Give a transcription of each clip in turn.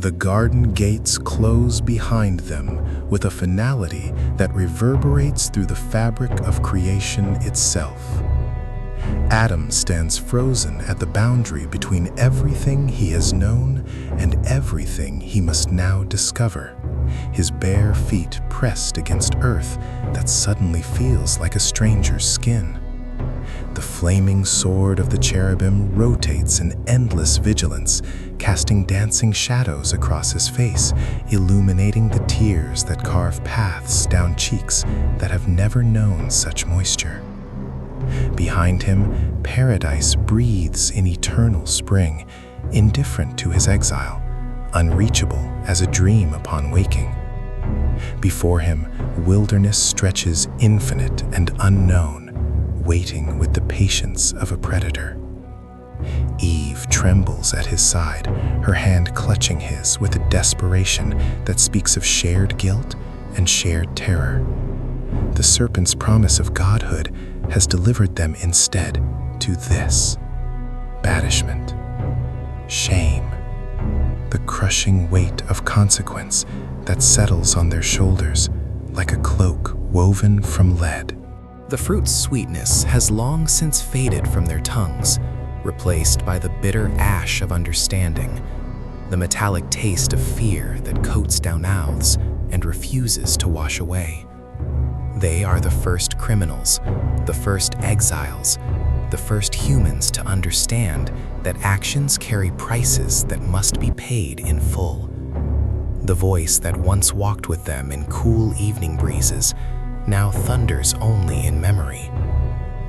The garden gates close behind them with a finality that reverberates through the fabric of creation itself. Adam stands frozen at the boundary between everything he has known and everything he must now discover, his bare feet pressed against earth that suddenly feels like a stranger's skin. The flaming sword of the cherubim rotates in endless vigilance, casting dancing shadows across his face, illuminating the tears that carve paths down cheeks that have never known such moisture. Behind him, paradise breathes in eternal spring, indifferent to his exile, unreachable as a dream upon waking. Before him, wilderness stretches infinite and unknown, waiting with the patience of a predator. Eve trembles at his side, her hand clutching his with a desperation that speaks of shared guilt and shared terror. The serpent's promise of godhood has delivered them instead to this: banishment, shame, the crushing weight of consequence that settles on their shoulders like a cloak woven from lead. The fruit's sweetness has long since faded from their tongues, replaced by the bitter ash of understanding, the metallic taste of fear that coats down mouths and refuses to wash away. They are the first criminals, the first exiles, the first humans to understand that actions carry prices that must be paid in full. The voice that once walked with them in cool evening breezes now thunders only in memory.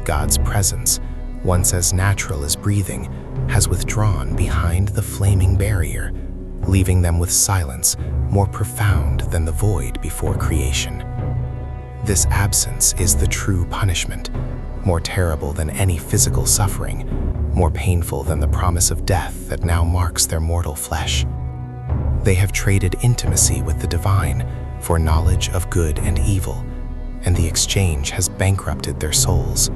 God's presence, once as natural as breathing, has withdrawn behind the flaming barrier, leaving them with silence more profound than the void before creation. This absence is the true punishment, more terrible than any physical suffering, more painful than the promise of death that now marks their mortal flesh. They have traded intimacy with the divine for knowledge of good and evil, and the exchange has bankrupted their souls.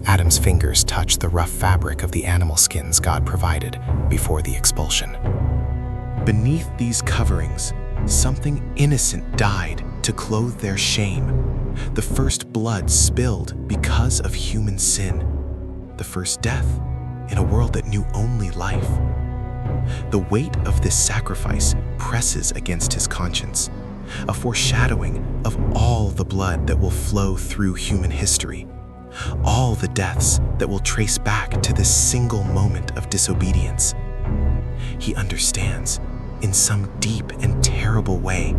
Adam's fingers touch the rough fabric of the animal skins God provided before the expulsion. Beneath these coverings, something innocent died to clothe their shame. The first blood spilled because of human sin. The first death in a world that knew only life. The weight of this sacrifice presses against his conscience, a foreshadowing of all the blood that will flow through human history, all the deaths that will trace back to this single moment of disobedience. He understands, in some deep and terrible way,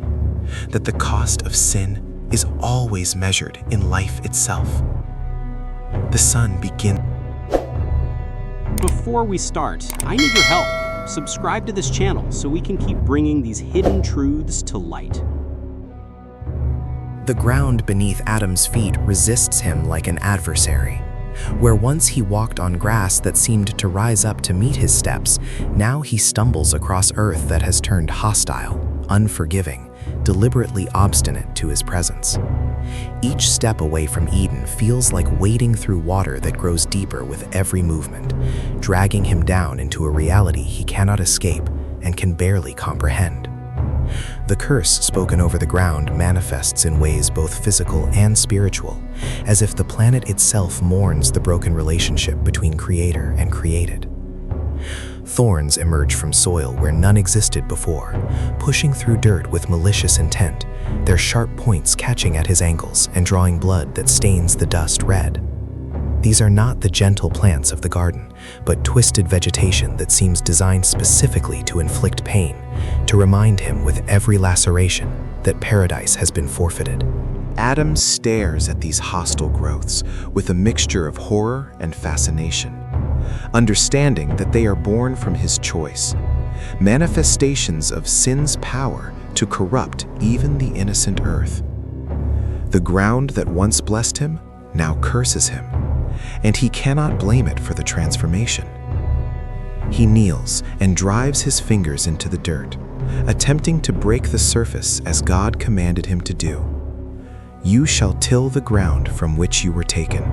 that the cost of sin is always measured in life itself. The sun begins. Before we start, I need your help. Subscribe to this channel so we can keep bringing these hidden truths to light. The ground beneath Adam's feet resists him like an adversary. Where once he walked on grass that seemed to rise up to meet his steps, now he stumbles across earth that has turned hostile, unforgiving, deliberately obstinate to his presence. Each step away from Eden feels like wading through water that grows deeper with every movement, dragging him down into a reality he cannot escape and can barely comprehend. The curse spoken over the ground manifests in ways both physical and spiritual, as if the planet itself mourns the broken relationship between creator and created. Thorns emerge from soil where none existed before, pushing through dirt with malicious intent, their sharp points catching at his ankles and drawing blood that stains the dust red. These are not the gentle plants of the garden, but twisted vegetation that seems designed specifically to inflict pain, to remind him with every laceration that paradise has been forfeited. Adam stares at these hostile growths with a mixture of horror and fascination, understanding that they are born from his choice, manifestations of sin's power to corrupt even the innocent earth. The ground that once blessed him now curses him, and he cannot blame it for the transformation. He kneels and drives his fingers into the dirt, attempting to break the surface as God commanded him to do. You shall till the ground from which you were taken.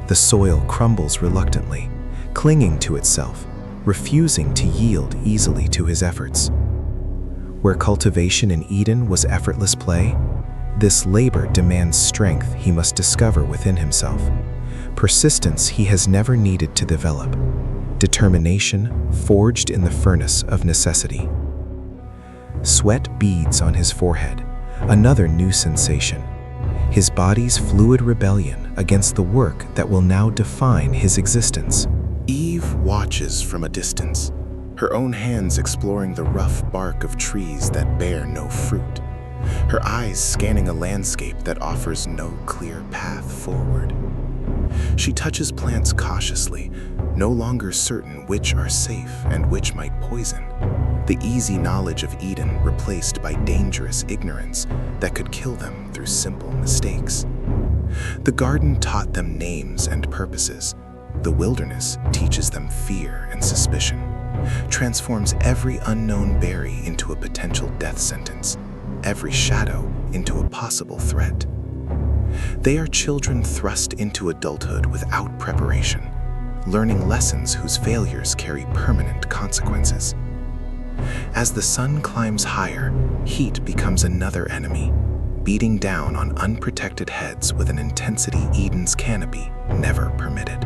The soil crumbles reluctantly, clinging to itself, refusing to yield easily to his efforts. Where cultivation in Eden was effortless play, this labor demands strength he must discover within himself, persistence he has never needed to develop, determination forged in the furnace of necessity. Sweat beads on his forehead, another new sensation, his body's fluid rebellion against the work that will now define his existence. Eve watches from a distance, her own hands exploring the rough bark of trees that bear no fruit, her eyes scanning a landscape that offers no clear path forward. She touches plants cautiously, no longer certain which are safe and which might poison, the easy knowledge of Eden replaced by dangerous ignorance that could kill them through simple mistakes. The garden taught them names and purposes. The wilderness teaches them fear and suspicion, transforms every unknown berry into a potential death sentence, every shadow into a possible threat. They are children thrust into adulthood without preparation, learning lessons whose failures carry permanent consequences. As the sun climbs higher, heat becomes another enemy, beating down on unprotected heads with an intensity Eden's canopy never permitted.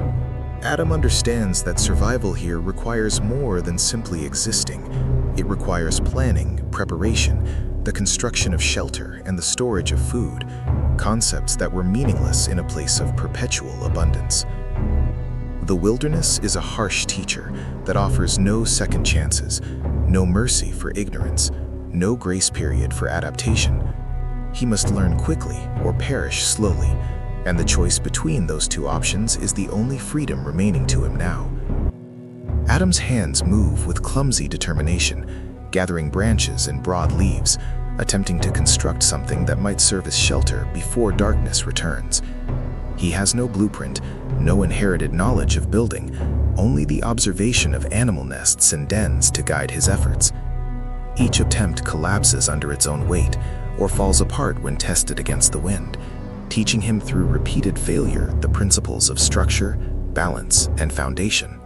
Adam understands that survival here requires more than simply existing. It requires planning, preparation, the construction of shelter, and the storage of food, concepts that were meaningless in a place of perpetual abundance. The wilderness is a harsh teacher that offers no second chances, no mercy for ignorance, no grace period for adaptation. He must learn quickly or perish slowly, and the choice between those two options is the only freedom remaining to him now. Adam's hands move with clumsy determination, gathering branches and broad leaves, attempting to construct something that might serve as shelter before darkness returns. He has no blueprint, no inherited knowledge of building, only the observation of animal nests and dens to guide his efforts. Each attempt collapses under its own weight or falls apart when tested against the wind, teaching him through repeated failure the principles of structure, balance, and foundation.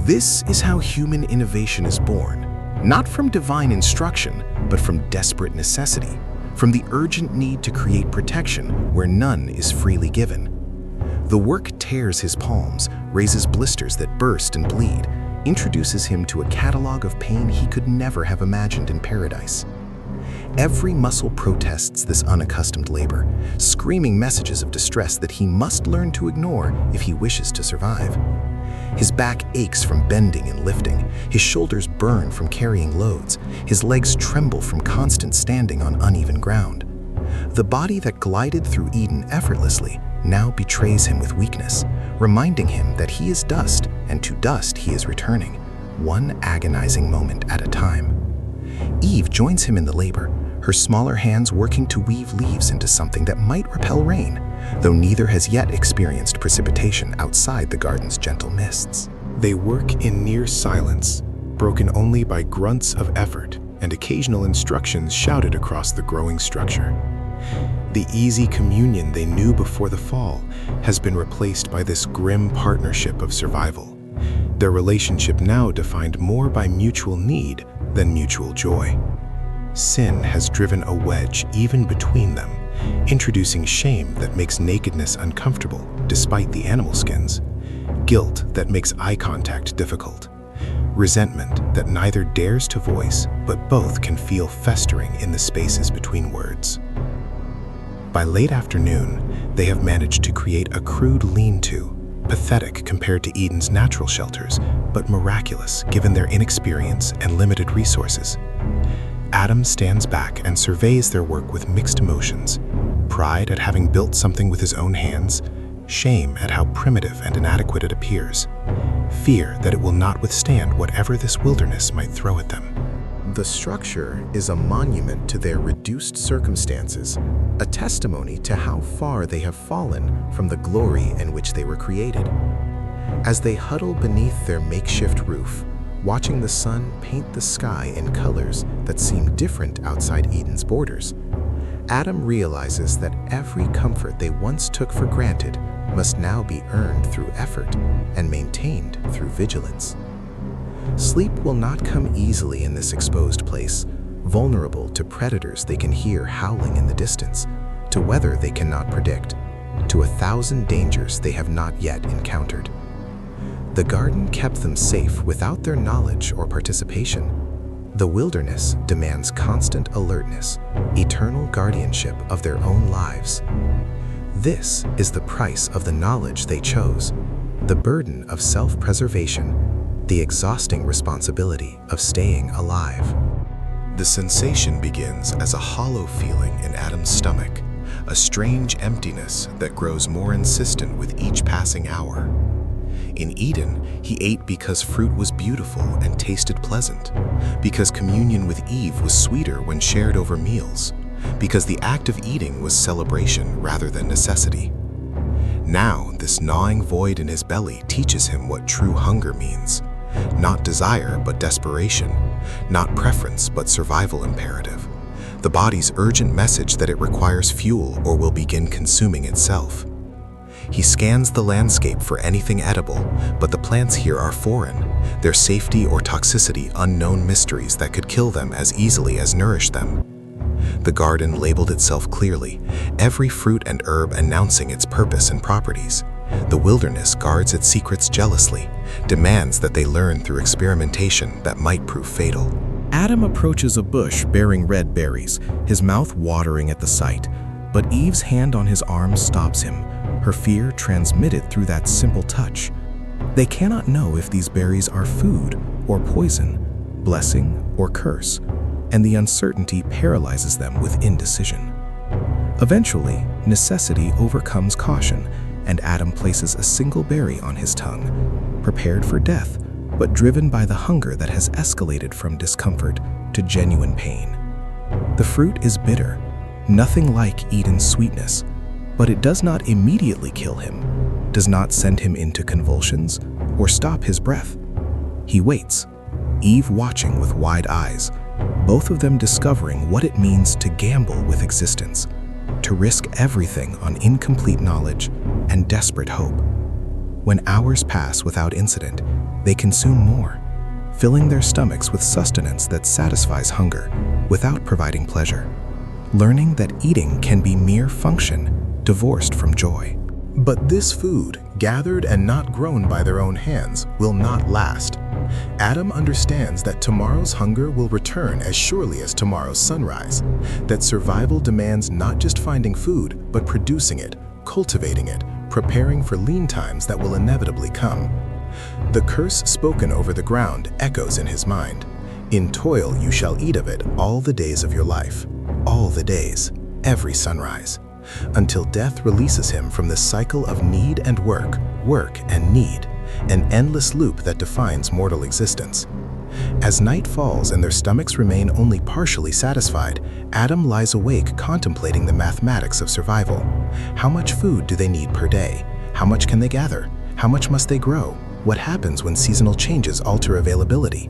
This is how human innovation is born, not from divine instruction, but from desperate necessity, from the urgent need to create protection where none is freely given. The work tears his palms, raises blisters that burst and bleed, introduces him to a catalog of pain he could never have imagined in paradise. Every muscle protests this unaccustomed labor, screaming messages of distress that he must learn to ignore if he wishes to survive. His back aches from bending and lifting, his shoulders burn from carrying loads, his legs tremble from constant standing on uneven ground. The body that glided through Eden effortlessly now betrays him with weakness, reminding him that he is dust and to dust he is returning, one agonizing moment at a time. Eve joins him in the labor, her smaller hands working to weave leaves into something that might repel rain, though neither has yet experienced precipitation outside the garden's gentle mists. They work in near silence, broken only by grunts of effort and occasional instructions shouted across the growing structure. The easy communion they knew before the fall has been replaced by this grim partnership of survival, their relationship now defined more by mutual need than mutual joy. Sin has driven a wedge even between them, introducing shame that makes nakedness uncomfortable despite the animal skins, guilt that makes eye contact difficult, resentment that neither dares to voice but both can feel festering in the spaces between words. By late afternoon, they have managed to create a crude lean-to, pathetic compared to Eden's natural shelters, but miraculous given their inexperience and limited resources. Adam stands back and surveys their work with mixed emotions, pride at having built something with his own hands, shame at how primitive and inadequate it appears, fear that it will not withstand whatever this wilderness might throw at them. The structure is a monument to their reduced circumstances, a testimony to how far they have fallen from the glory in which they were created. As they huddle beneath their makeshift roof, watching the sun paint the sky in colors that seem different outside Eden's borders, Adam realizes that every comfort they once took for granted must now be earned through effort and maintained through vigilance. Sleep will not come easily in this exposed place, vulnerable to predators they can hear howling in the distance, to weather they cannot predict, to 1,000 dangers they have not yet encountered. The garden kept them safe without their knowledge or participation. The wilderness demands constant alertness, eternal guardianship of their own lives. This is the price of the knowledge they chose, the burden of self-preservation, the exhausting responsibility of staying alive. The sensation begins as a hollow feeling in Adam's stomach, a strange emptiness that grows more insistent with each passing hour. In Eden, he ate because fruit was beautiful and tasted pleasant, because communion with Eve was sweeter when shared over meals, because the act of eating was celebration rather than necessity. Now, this gnawing void in his belly teaches him what true hunger means. Not desire, but desperation. Not preference, but survival imperative. The body's urgent message that it requires fuel or will begin consuming itself. He scans the landscape for anything edible, but the plants here are foreign, their safety or toxicity unknown mysteries that could kill them as easily as nourish them. The garden labeled itself clearly, every fruit and herb announcing its purpose and properties. The wilderness guards its secrets jealously, demands that they learn through experimentation that might prove fatal. Adam approaches a bush bearing red berries, his mouth watering at the sight, but Eve's hand on his arm stops him, her fear transmitted through that simple touch. They cannot know if these berries are food or poison, blessing or curse, and the uncertainty paralyzes them with indecision. Eventually, necessity overcomes caution, and Adam places a single berry on his tongue, prepared for death, but driven by the hunger that has escalated from discomfort to genuine pain. The fruit is bitter, nothing like Eden's sweetness, but it does not immediately kill him, does not send him into convulsions, or stop his breath. He waits, Eve watching with wide eyes, both of them discovering what it means to gamble with existence, to risk everything on incomplete knowledge and desperate hope. When hours pass without incident, they consume more, filling their stomachs with sustenance that satisfies hunger without providing pleasure, learning that eating can be mere function, divorced from joy. But this food, gathered and not grown by their own hands, will not last. Adam understands that tomorrow's hunger will return as surely as tomorrow's sunrise, that survival demands not just finding food, but producing it, cultivating it, preparing for lean times that will inevitably come. The curse spoken over the ground echoes in his mind. In toil you shall eat of it all the days of your life, all the days, every sunrise, until death releases him from the cycle of need and work, work and need, an endless loop that defines mortal existence. As night falls and their stomachs remain only partially satisfied, Adam lies awake contemplating the mathematics of survival. How much food do they need per day? How much can they gather? How much must they grow? What happens when seasonal changes alter availability?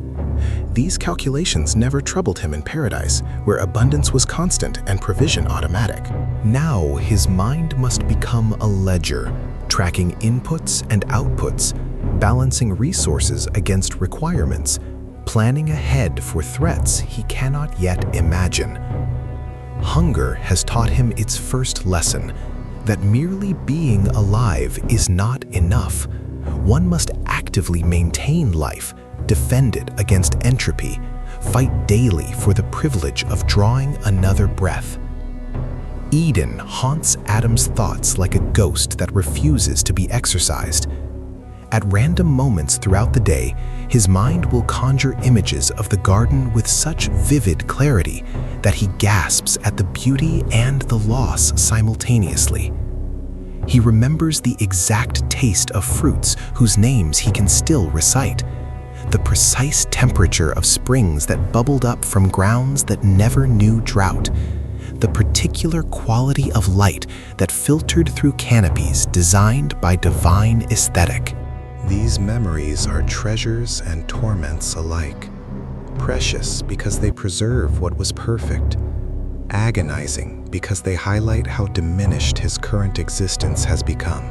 These calculations never troubled him in paradise, where abundance was constant and provision automatic. Now his mind must become a ledger, tracking inputs and outputs, balancing resources against requirements, planning ahead for threats he cannot yet imagine. Hunger has taught him its first lesson, that merely being alive is not enough. One must actively maintain life, defend it against entropy, fight daily for the privilege of drawing another breath. Eden haunts Adam's thoughts like a ghost that refuses to be exorcised. At random moments throughout the day, his mind will conjure images of the garden with such vivid clarity that he gasps at the beauty and the loss simultaneously. He remembers the exact taste of fruits whose names he can still recite, the precise temperature of springs that bubbled up from grounds that never knew drought, the particular quality of light that filtered through canopies designed by divine aesthetic. These memories are treasures and torments alike, precious because they preserve what was perfect, agonizing because they highlight how diminished his current existence has become.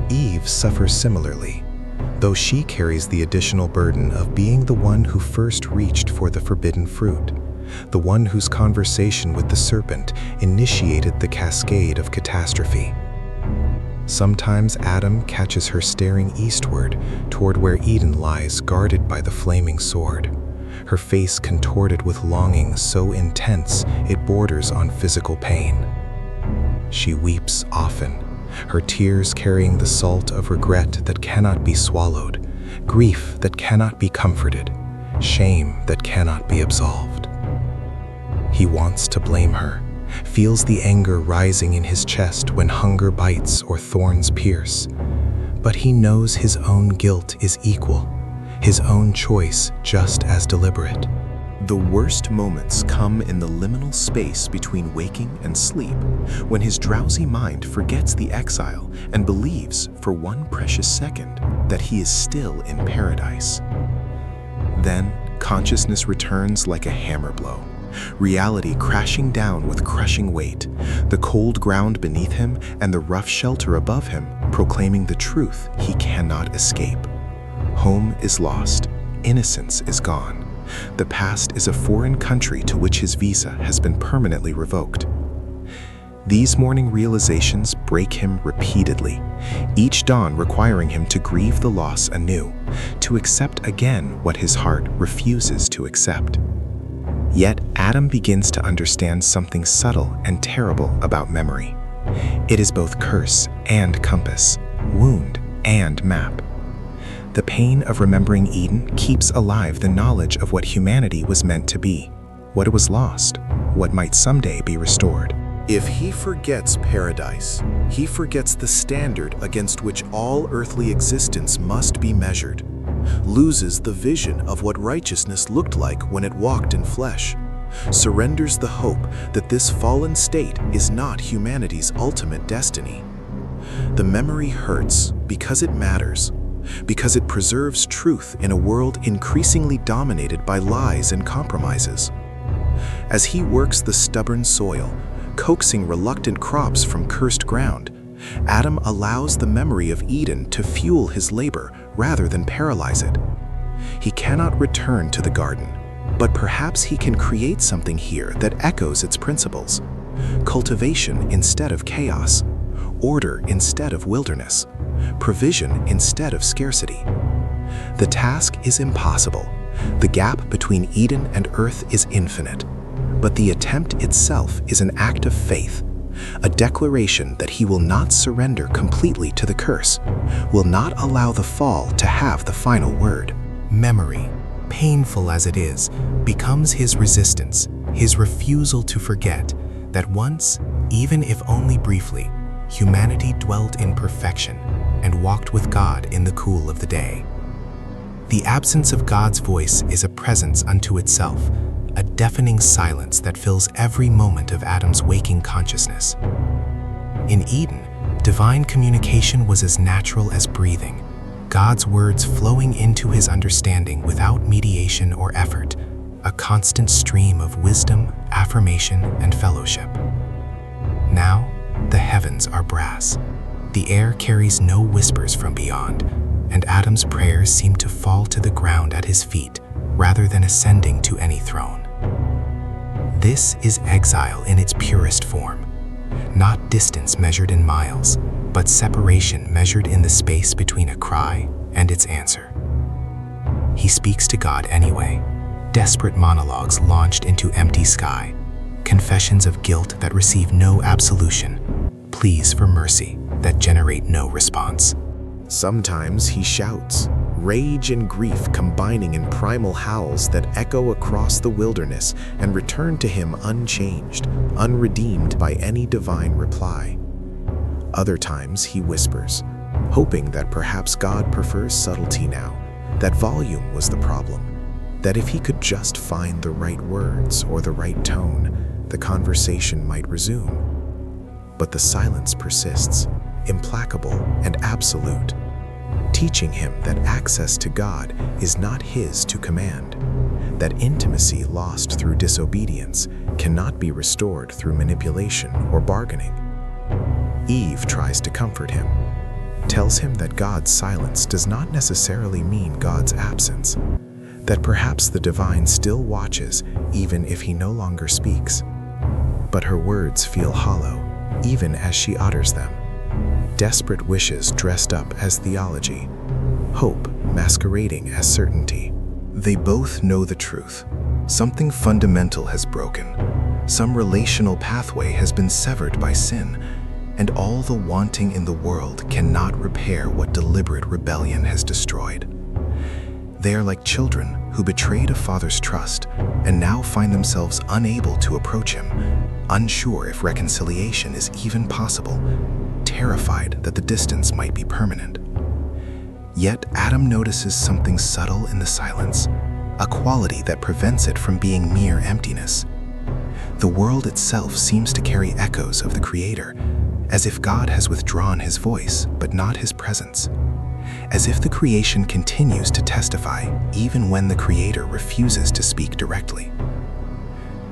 Eve suffers similarly. though she carries the additional burden of being the one who first reached for the forbidden fruit, the one whose conversation with the serpent initiated the cascade of catastrophe. Sometimes Adam catches her staring eastward toward where Eden lies guarded by the flaming sword, her face contorted with longing so intense it borders on physical pain. She weeps often, her tears carrying the salt of regret that cannot be swallowed, grief that cannot be comforted, shame that cannot be absolved. He wants to blame her, feels the anger rising in his chest when hunger bites or thorns pierce. But he knows his own guilt is equal, his own choice just as deliberate. The worst moments come in the liminal space between waking and sleep, when his drowsy mind forgets the exile and believes for one precious second that he is still in paradise. Then, consciousness returns like a hammer blow, reality crashing down with crushing weight, the cold ground beneath him and the rough shelter above him proclaiming the truth he cannot escape. Home is lost, innocence is gone. The past is a foreign country to which his visa has been permanently revoked. These morning realizations break him repeatedly, each dawn requiring him to grieve the loss anew, to accept again what his heart refuses to accept. Yet Adam begins to understand something subtle and terrible about memory. It is both curse and compass, wound and map. The pain of remembering Eden keeps alive the knowledge of what humanity was meant to be, what was lost, what might someday be restored. If he forgets paradise, he forgets the standard against which all earthly existence must be measured, loses the vision of what righteousness looked like when it walked in flesh, surrenders the hope that this fallen state is not humanity's ultimate destiny. The memory hurts because it matters, because it preserves truth in a world increasingly dominated by lies and compromises. As he works the stubborn soil, coaxing reluctant crops from cursed ground, Adam allows the memory of Eden to fuel his labor rather than paralyze it. He cannot return to the garden, but perhaps he can create something here that echoes its principles. Cultivation instead of chaos, order instead of wilderness, provision instead of scarcity. The task is impossible. The gap between Eden and earth is infinite. But the attempt itself is an act of faith, a declaration that he will not surrender completely to the curse, will not allow the fall to have the final word. Memory, painful as it is, becomes his resistance, his refusal to forget that once, even if only briefly, humanity dwelt in perfection and walked with God in the cool of the day. The absence of God's voice is a presence unto itself, a deafening silence that fills every moment of Adam's waking consciousness. In Eden, divine communication was as natural as breathing, God's words flowing into his understanding without mediation or effort, a constant stream of wisdom, affirmation, and fellowship. Now, the heavens are brass. The air carries no whispers from beyond, and Adam's prayers seem to fall to the ground at his feet rather than ascending to any throne. This is exile in its purest form, not distance measured in miles, but separation measured in the space between a cry and its answer. He speaks to God anyway, desperate monologues launched into empty sky, confessions of guilt that receive no absolution, pleas for mercy that generate no response. Sometimes he shouts, rage and grief combining in primal howls that echo across the wilderness and return to him unchanged, unredeemed by any divine reply. Other times he whispers, hoping that perhaps God prefers subtlety now, that volume was the problem, that if he could just find the right words or the right tone, the conversation might resume. But the silence persists, implacable and absolute, teaching him that access to God is not his to command, that intimacy lost through disobedience cannot be restored through manipulation or bargaining. Eve tries to comfort him. tells him that God's silence does not necessarily mean God's absence, that perhaps the divine still watches even if he no longer speaks. But her words feel hollow, even as she utters them. Desperate wishes dressed up as theology, hope masquerading as certainty. They both know the truth. Something fundamental has broken. Some relational pathway has been severed by sin, and all the wanting in the world cannot repair what deliberate rebellion has destroyed. They are like children who betrayed a father's trust and now find themselves unable to approach him, unsure if reconciliation is even possible, terrified that the distance might be permanent. Yet Adam notices something subtle in the silence, a quality that prevents it from being mere emptiness. The world itself seems to carry echoes of the Creator, as if God has withdrawn his voice but not his presence, as if the creation continues to testify even when the Creator refuses to speak directly.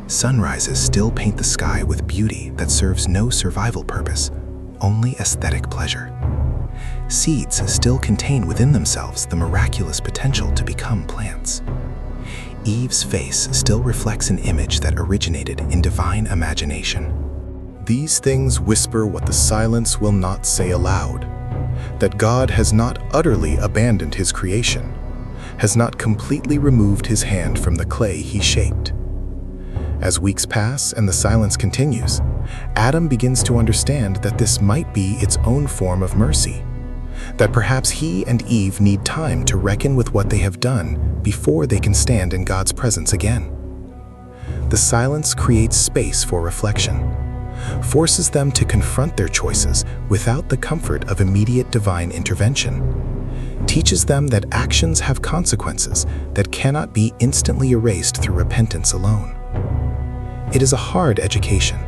Sunrises still paint the sky with beauty that serves no survival purpose, only aesthetic pleasure. Seeds still contain within themselves the miraculous potential to become plants. Eve's face still reflects an image that originated in divine imagination. These things whisper what the silence will not say aloud, that God has not utterly abandoned his creation, has not completely removed his hand from the clay he shaped. As weeks pass and the silence continues, Adam begins to understand that this might be its own form of mercy, that perhaps he and Eve need time to reckon with what they have done before they can stand in God's presence again. The silence creates space for reflection, forces them to confront their choices without the comfort of immediate divine intervention, teaches them that actions have consequences that cannot be instantly erased through repentance alone. It is a hard education,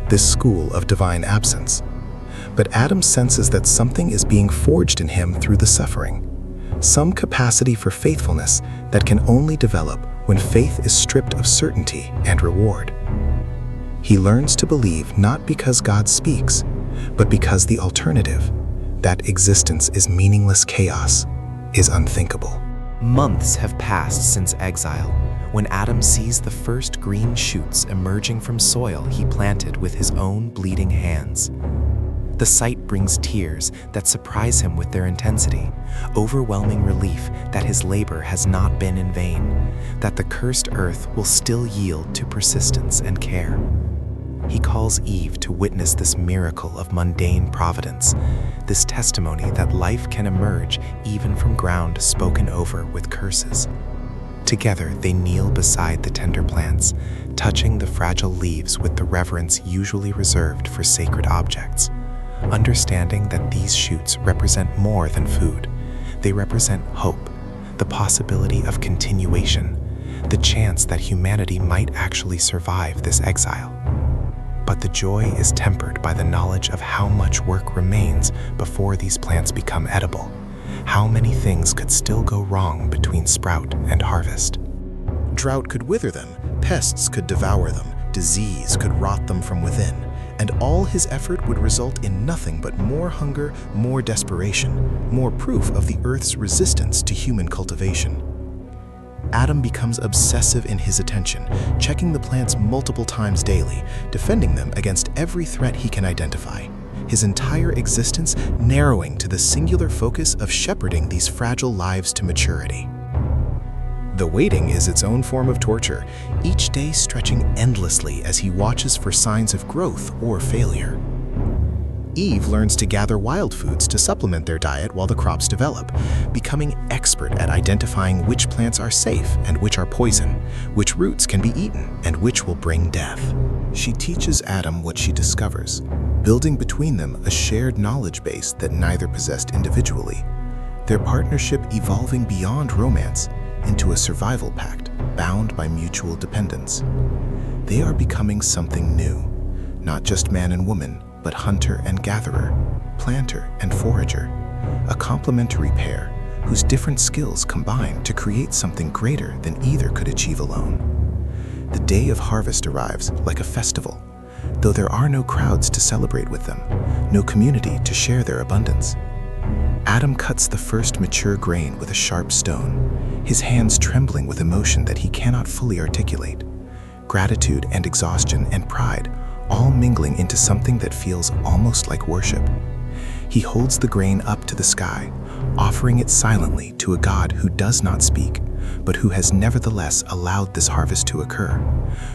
this school of divine absence, but Adam senses that something is being forged in him through the suffering, some capacity for faithfulness that can only develop when faith is stripped of certainty and reward. He learns to believe not because God speaks, but because the alternative, that existence is meaningless chaos, is unthinkable. Months have passed since exile, when Adam sees the first green shoots emerging from soil he planted with his own bleeding hands. The sight brings tears that surprise him with their intensity, overwhelming relief that his labor has not been in vain, that the cursed earth will still yield to persistence and care. He calls Eve to witness this miracle of mundane providence, this testimony that life can emerge even from ground spoken over with curses. Together they kneel beside the tender plants, touching the fragile leaves with the reverence usually reserved for sacred objects, understanding that these shoots represent more than food. They represent hope, the possibility of continuation, the chance that humanity might actually survive this exile. But the joy is tempered by the knowledge of how much work remains before these plants become edible. How many things could still go wrong between sprout and harvest? Drought could wither them, pests could devour them, disease could rot them from within, and all his effort would result in nothing but more hunger, more desperation, more proof of the earth's resistance to human cultivation. Adam becomes obsessive in his attention, checking the plants multiple times daily, defending them against every threat he can identify, his entire existence narrowing to the singular focus of shepherding these fragile lives to maturity. The waiting is its own form of torture, each day stretching endlessly as he watches for signs of growth or failure. Eve learns to gather wild foods to supplement their diet while the crops develop, becoming expert at identifying which plants are safe and which are poison, which roots can be eaten and which will bring death. She teaches Adam what she discovers, building between them a shared knowledge base that neither possessed individually, their partnership evolving beyond romance into a survival pact bound by mutual dependence. They are becoming something new, not just man and woman, but hunter and gatherer, planter and forager, a complementary pair whose different skills combine to create something greater than either could achieve alone. The day of harvest arrives like a festival, though there are no crowds to celebrate with them, no community to share their abundance. Adam cuts the first mature grain with a sharp stone, his hands trembling with emotion that he cannot fully articulate. Gratitude and exhaustion and pride all mingling into something that feels almost like worship. He holds the grain up to the sky, offering it silently to a God who does not speak, but who has nevertheless allowed this harvest to occur,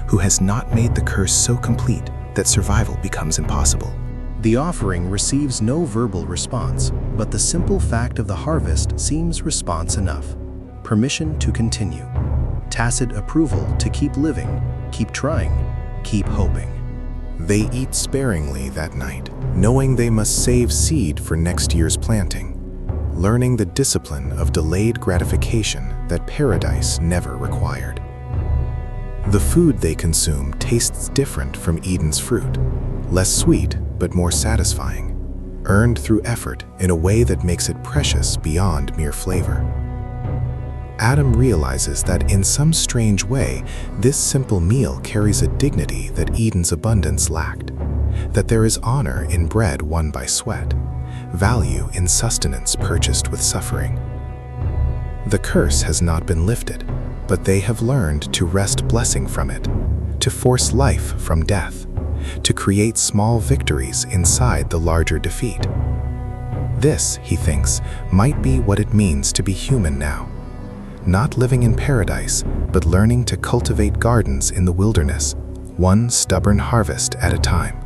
who has not made the curse so complete that survival becomes impossible. The offering receives no verbal response, but the simple fact of the harvest seems response enough. Permission to continue. Tacit approval to keep living, keep trying, keep hoping. They eat sparingly that night, knowing they must save seed for next year's planting, learning the discipline of delayed gratification that paradise never required. The food they consume tastes different from Eden's fruit, less sweet but more satisfying, earned through effort in a way that makes it precious beyond mere flavor. Adam realizes that in some strange way, this simple meal carries a dignity that Eden's abundance lacked, that there is honor in bread won by sweat, value in sustenance purchased with suffering. The curse has not been lifted, but they have learned to wrest blessing from it, to force life from death, to create small victories inside the larger defeat. This, he thinks, might be what it means to be human now. Not living in paradise, but learning to cultivate gardens in the wilderness, one stubborn harvest at a time.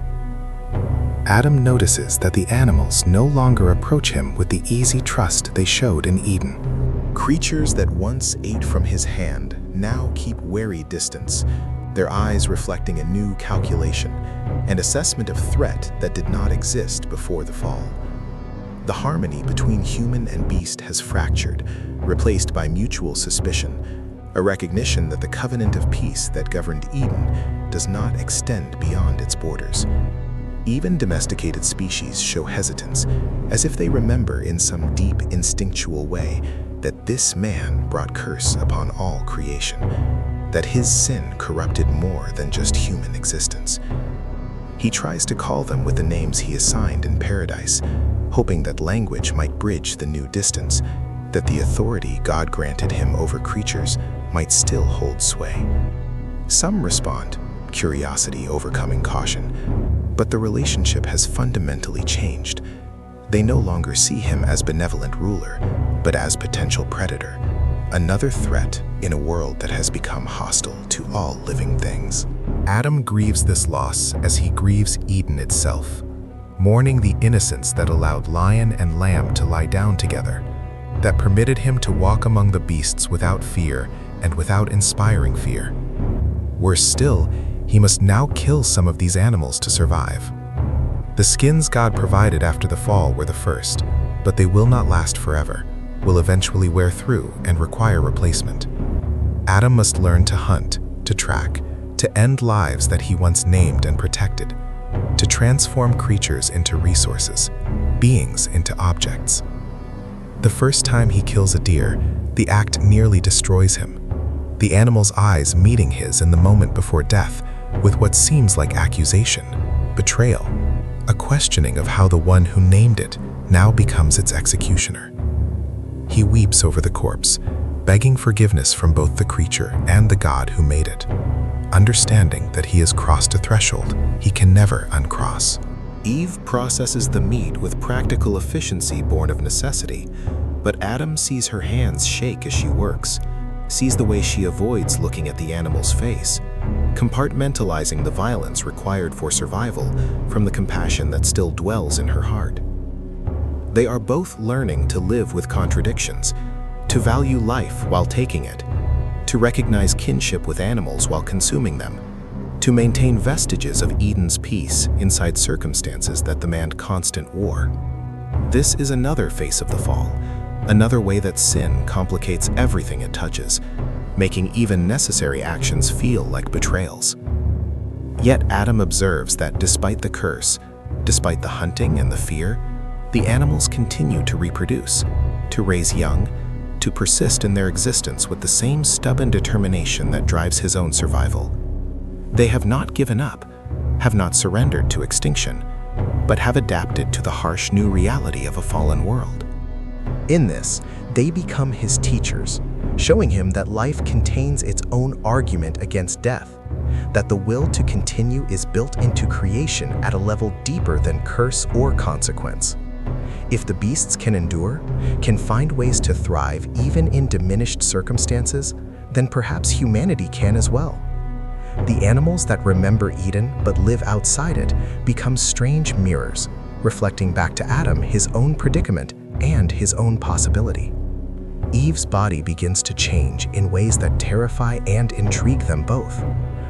Adam notices that the animals no longer approach him with the easy trust they showed in Eden. Creatures that once ate from his hand now keep wary distance, their eyes reflecting a new calculation, an assessment of threat that did not exist before the fall. The harmony between human and beast has fractured, replaced by mutual suspicion, a recognition that the covenant of peace that governed Eden does not extend beyond its borders. Even domesticated species show hesitance, as if they remember in some deep instinctual way that this man brought curse upon all creation, that his sin corrupted more than just human existence. He tries to call them with the names he assigned in paradise, hoping that language might bridge the new distance, that the authority God granted him over creatures might still hold sway. Some respond, curiosity overcoming caution, but the relationship has fundamentally changed. They no longer see him as benevolent ruler, but as potential predator, another threat in a world that has become hostile to all living things. Adam grieves this loss as he grieves Eden itself, mourning the innocence that allowed lion and lamb to lie down together, that permitted him to walk among the beasts without fear and without inspiring fear. Worse still, he must now kill some of these animals to survive. The skins God provided after the fall were the first, but they will not last forever, will eventually wear through and require replacement. Adam must learn to hunt, to track, to end lives that he once named and protected, to transform creatures into resources, beings into objects. The first time he kills a deer, the act nearly destroys him, the animal's eyes meeting his in the moment before death with what seems like accusation, betrayal, a questioning of how the one who named it now becomes its executioner. He weeps over the corpse, begging forgiveness from both the creature and the God who made it, understanding that he has crossed a threshold he can never uncross. Eve processes the meat with practical efficiency born of necessity, but Adam sees her hands shake as she works, sees the way she avoids looking at the animal's face, compartmentalizing the violence required for survival from the compassion that still dwells in her heart. They are both learning to live with contradictions, to value life while taking it, to recognize kinship with animals while consuming them, to maintain vestiges of Eden's peace inside circumstances that demand constant war. This is another face of the fall, another way that sin complicates everything it touches, making even necessary actions feel like betrayals. Yet Adam observes that despite the curse, despite the hunting and the fear, the animals continue to reproduce, to raise young, to persist in their existence with the same stubborn determination that drives his own survival. They have not given up, have not surrendered to extinction, but have adapted to the harsh new reality of a fallen world. In this, they become his teachers, showing him that life contains its own argument against death, that the will to continue is built into creation at a level deeper than curse or consequence. If the beasts can endure, can find ways to thrive even in diminished circumstances, then perhaps humanity can as well. The animals that remember Eden but live outside it become strange mirrors, reflecting back to Adam his own predicament and his own possibility. Eve's body begins to change in ways that terrify and intrigue them both.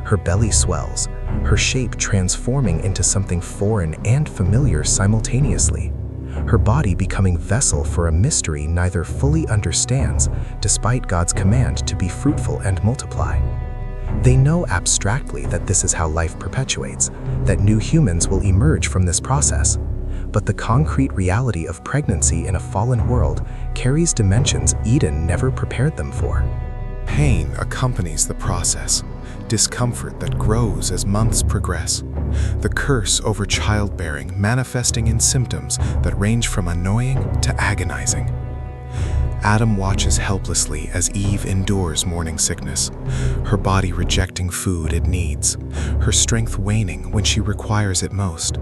Her belly swells, her shape transforming into something foreign and familiar simultaneously. Her body becoming vessel for a mystery neither fully understands, despite God's command to be fruitful and multiply. They know abstractly that this is how life perpetuates, that new humans will emerge from this process. But the concrete reality of pregnancy in a fallen world carries dimensions Eden never prepared them for. Pain accompanies the process, discomfort that grows as months progress. The curse over childbearing manifesting in symptoms that range from annoying to agonizing. Adam watches helplessly as Eve endures morning sickness, her body rejecting food it needs, her strength waning when she requires it most.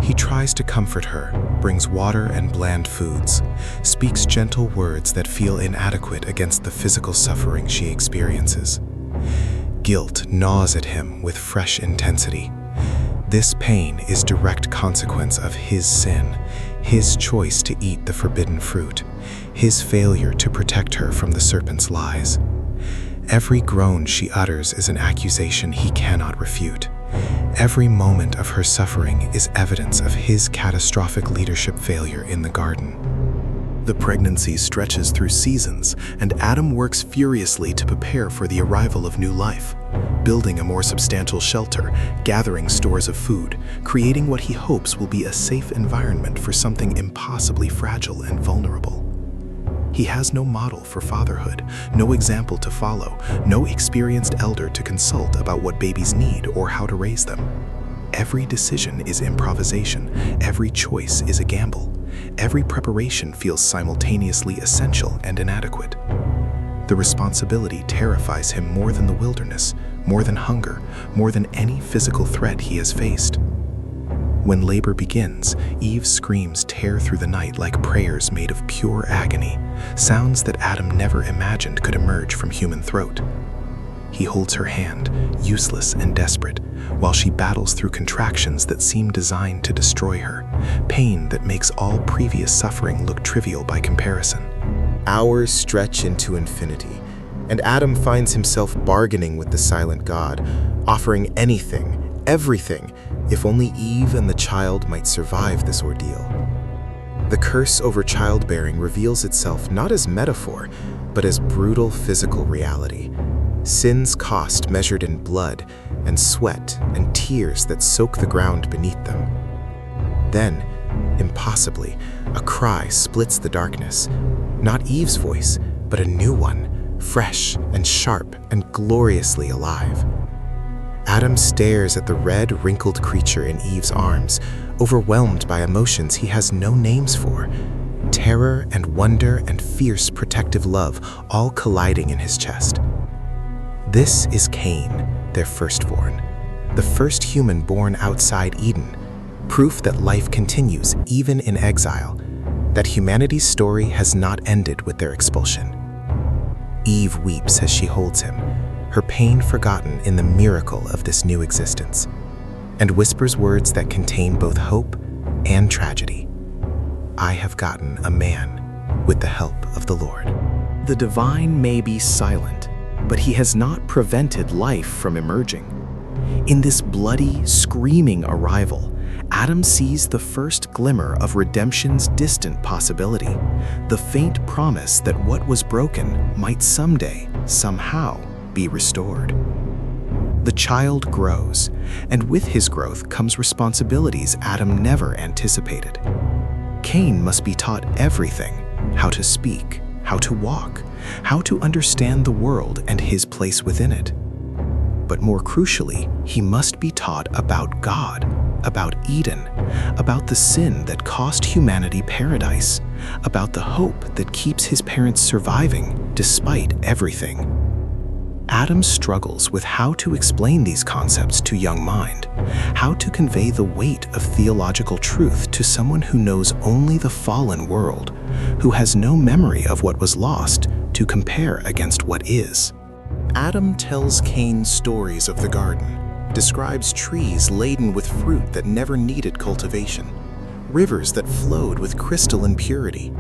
He tries to comfort her, brings water and bland foods, speaks gentle words that feel inadequate against the physical suffering she experiences. Guilt gnaws at him with fresh intensity. This pain is direct consequence of his sin, his choice to eat the forbidden fruit, his failure to protect her from the serpent's lies. Every groan she utters is an accusation he cannot refute. Every moment of her suffering is evidence of his catastrophic leadership failure in the garden. The pregnancy stretches through seasons, and Adam works furiously to prepare for the arrival of new life, building a more substantial shelter, gathering stores of food, creating what he hopes will be a safe environment for something impossibly fragile and vulnerable. He has no model for fatherhood, no example to follow, no experienced elder to consult about what babies need or how to raise them. Every decision is improvisation, every choice is a gamble. Every preparation feels simultaneously essential and inadequate. The responsibility terrifies him more than the wilderness, more than hunger, more than any physical threat he has faced. When labor begins, Eve's screams tear through the night like prayers made of pure agony, sounds that Adam never imagined could emerge from human throat. He holds her hand, useless and desperate, while she battles through contractions that seem designed to destroy her, pain that makes all previous suffering look trivial by comparison. Hours stretch into infinity, and Adam finds himself bargaining with the silent God, offering anything, everything, if only Eve and the child might survive this ordeal. The curse over childbearing reveals itself not as metaphor, but as brutal physical reality. Sin's cost measured in blood and sweat and tears that soak the ground beneath them. Then, impossibly, a cry splits the darkness. Not Eve's voice, but a new one, fresh and sharp and gloriously alive. Adam stares at the red, wrinkled creature in Eve's arms, overwhelmed by emotions he has no names for. Terror and wonder and fierce protective love all colliding in his chest. This is Cain, their firstborn, the first human born outside Eden, proof that life continues even in exile, that humanity's story has not ended with their expulsion. Eve weeps as she holds him, her pain forgotten in the miracle of this new existence, and whispers words that contain both hope and tragedy. I have gotten a man with the help of the Lord. The divine may be silent, but he has not prevented life from emerging. In this bloody, screaming arrival, Adam sees the first glimmer of redemption's distant possibility, the faint promise that what was broken might someday, somehow, be restored. The child grows, and with his growth comes responsibilities Adam never anticipated. Cain must be taught everything: how to speak, how to walk, how to understand the world and his place within it. But more crucially, he must be taught about God, about Eden, about the sin that cost humanity paradise, about the hope that keeps his parents surviving despite everything. Adam struggles with how to explain these concepts to young mind, how to convey the weight of theological truth to someone who knows only the fallen world, who has no memory of what was lost to compare against what is. Adam tells Cain stories of the garden, describes trees laden with fruit that never needed cultivation, rivers that flowed with crystalline purity,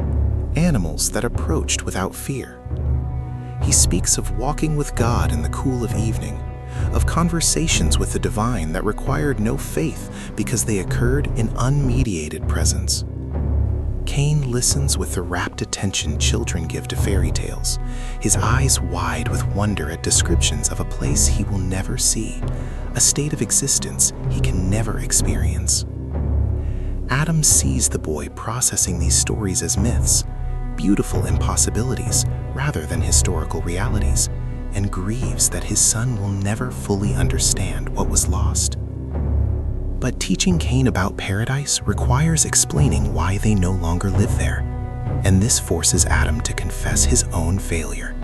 animals that approached without fear. He speaks of walking with God in the cool of evening, of conversations with the divine that required no faith because they occurred in unmediated presence. Cain listens with the rapt attention children give to fairy tales, his eyes wide with wonder at descriptions of a place he will never see, a state of existence he can never experience. Adam sees the boy processing these stories as myths, beautiful impossibilities rather than historical realities, and grieves that his son will never fully understand what was lost. But teaching Cain about paradise requires explaining why they no longer live there, and this forces Adam to confess his own failure,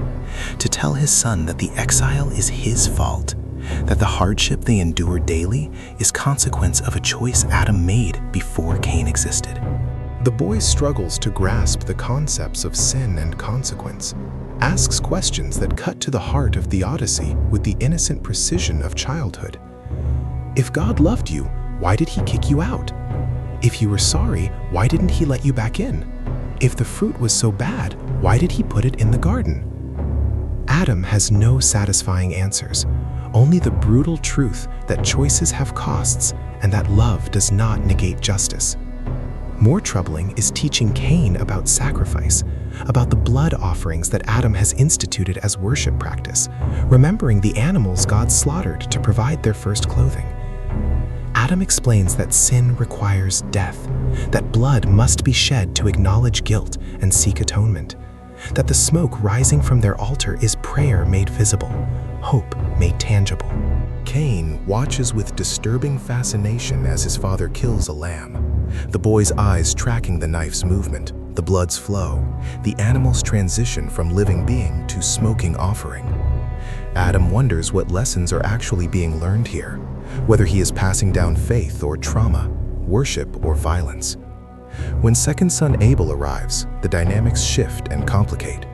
to tell his son that the exile is his fault, that the hardship they endure daily is consequence of a choice Adam made before Cain existed. The boy struggles to grasp the concepts of sin and consequence, asks questions that cut to the heart of theodicy with the innocent precision of childhood. If God loved you, why did he kick you out? If you were sorry, why didn't he let you back in? If the fruit was so bad, why did he put it in the garden? Adam has no satisfying answers, only the brutal truth that choices have costs and that love does not negate justice. More troubling is teaching Cain about sacrifice, about the blood offerings that Adam has instituted as worship practice, remembering the animals God slaughtered to provide their first clothing. Adam explains that sin requires death, that blood must be shed to acknowledge guilt and seek atonement, that the smoke rising from their altar is prayer made visible, hope made tangible. Cain watches with disturbing fascination as his father kills a lamb, the boy's eyes tracking the knife's movement, the blood's flow, the animal's transition from living being to smoking offering. Adam wonders what lessons are actually being learned here, whether he is passing down faith or trauma, worship or violence. When second son Abel arrives, the dynamics shift and complicate.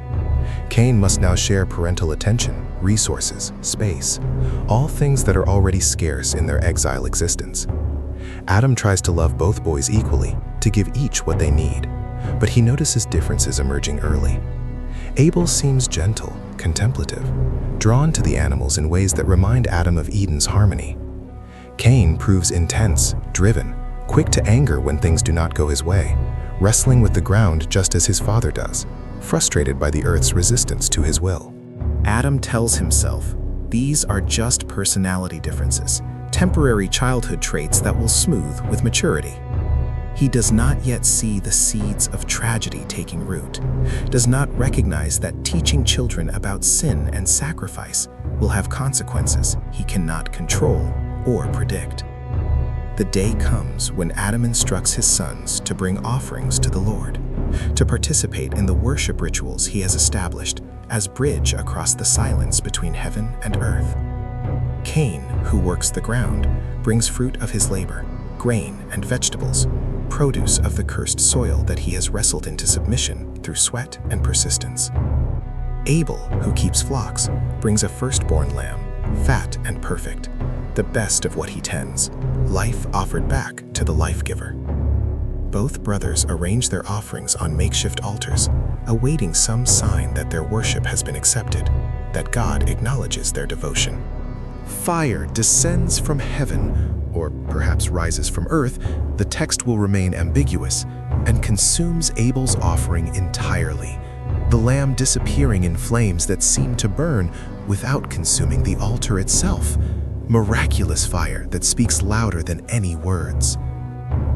Cain must now share parental attention, resources, space, all things that are already scarce in their exile existence. Adam tries to love both boys equally, to give each what they need, but he notices differences emerging early. Abel seems gentle, contemplative, drawn to the animals in ways that remind Adam of Eden's harmony. Cain proves intense, driven, quick to anger when things do not go his way, wrestling with the ground just as his father does, frustrated by the earth's resistance to his will. Adam tells himself, these are just personality differences, temporary childhood traits that will smooth with maturity. He does not yet see the seeds of tragedy taking root, does not recognize that teaching children about sin and sacrifice will have consequences he cannot control or predict. The day comes when Adam instructs his sons to bring offerings to the Lord, to participate in the worship rituals he has established as bridge across the silence between heaven and earth. Cain, who works the ground, brings fruit of his labor, grain and vegetables, produce of the cursed soil that he has wrestled into submission through sweat and persistence. Abel, who keeps flocks, brings a firstborn lamb, fat and perfect, the best of what he tends, life offered back to the life-giver. Both brothers arrange their offerings on makeshift altars, awaiting some sign that their worship has been accepted, that God acknowledges their devotion. Fire descends from heaven, or perhaps rises from earth, the text will remain ambiguous, and consumes Abel's offering entirely, the lamb disappearing in flames that seem to burn without consuming the altar itself. Miraculous fire that speaks louder than any words.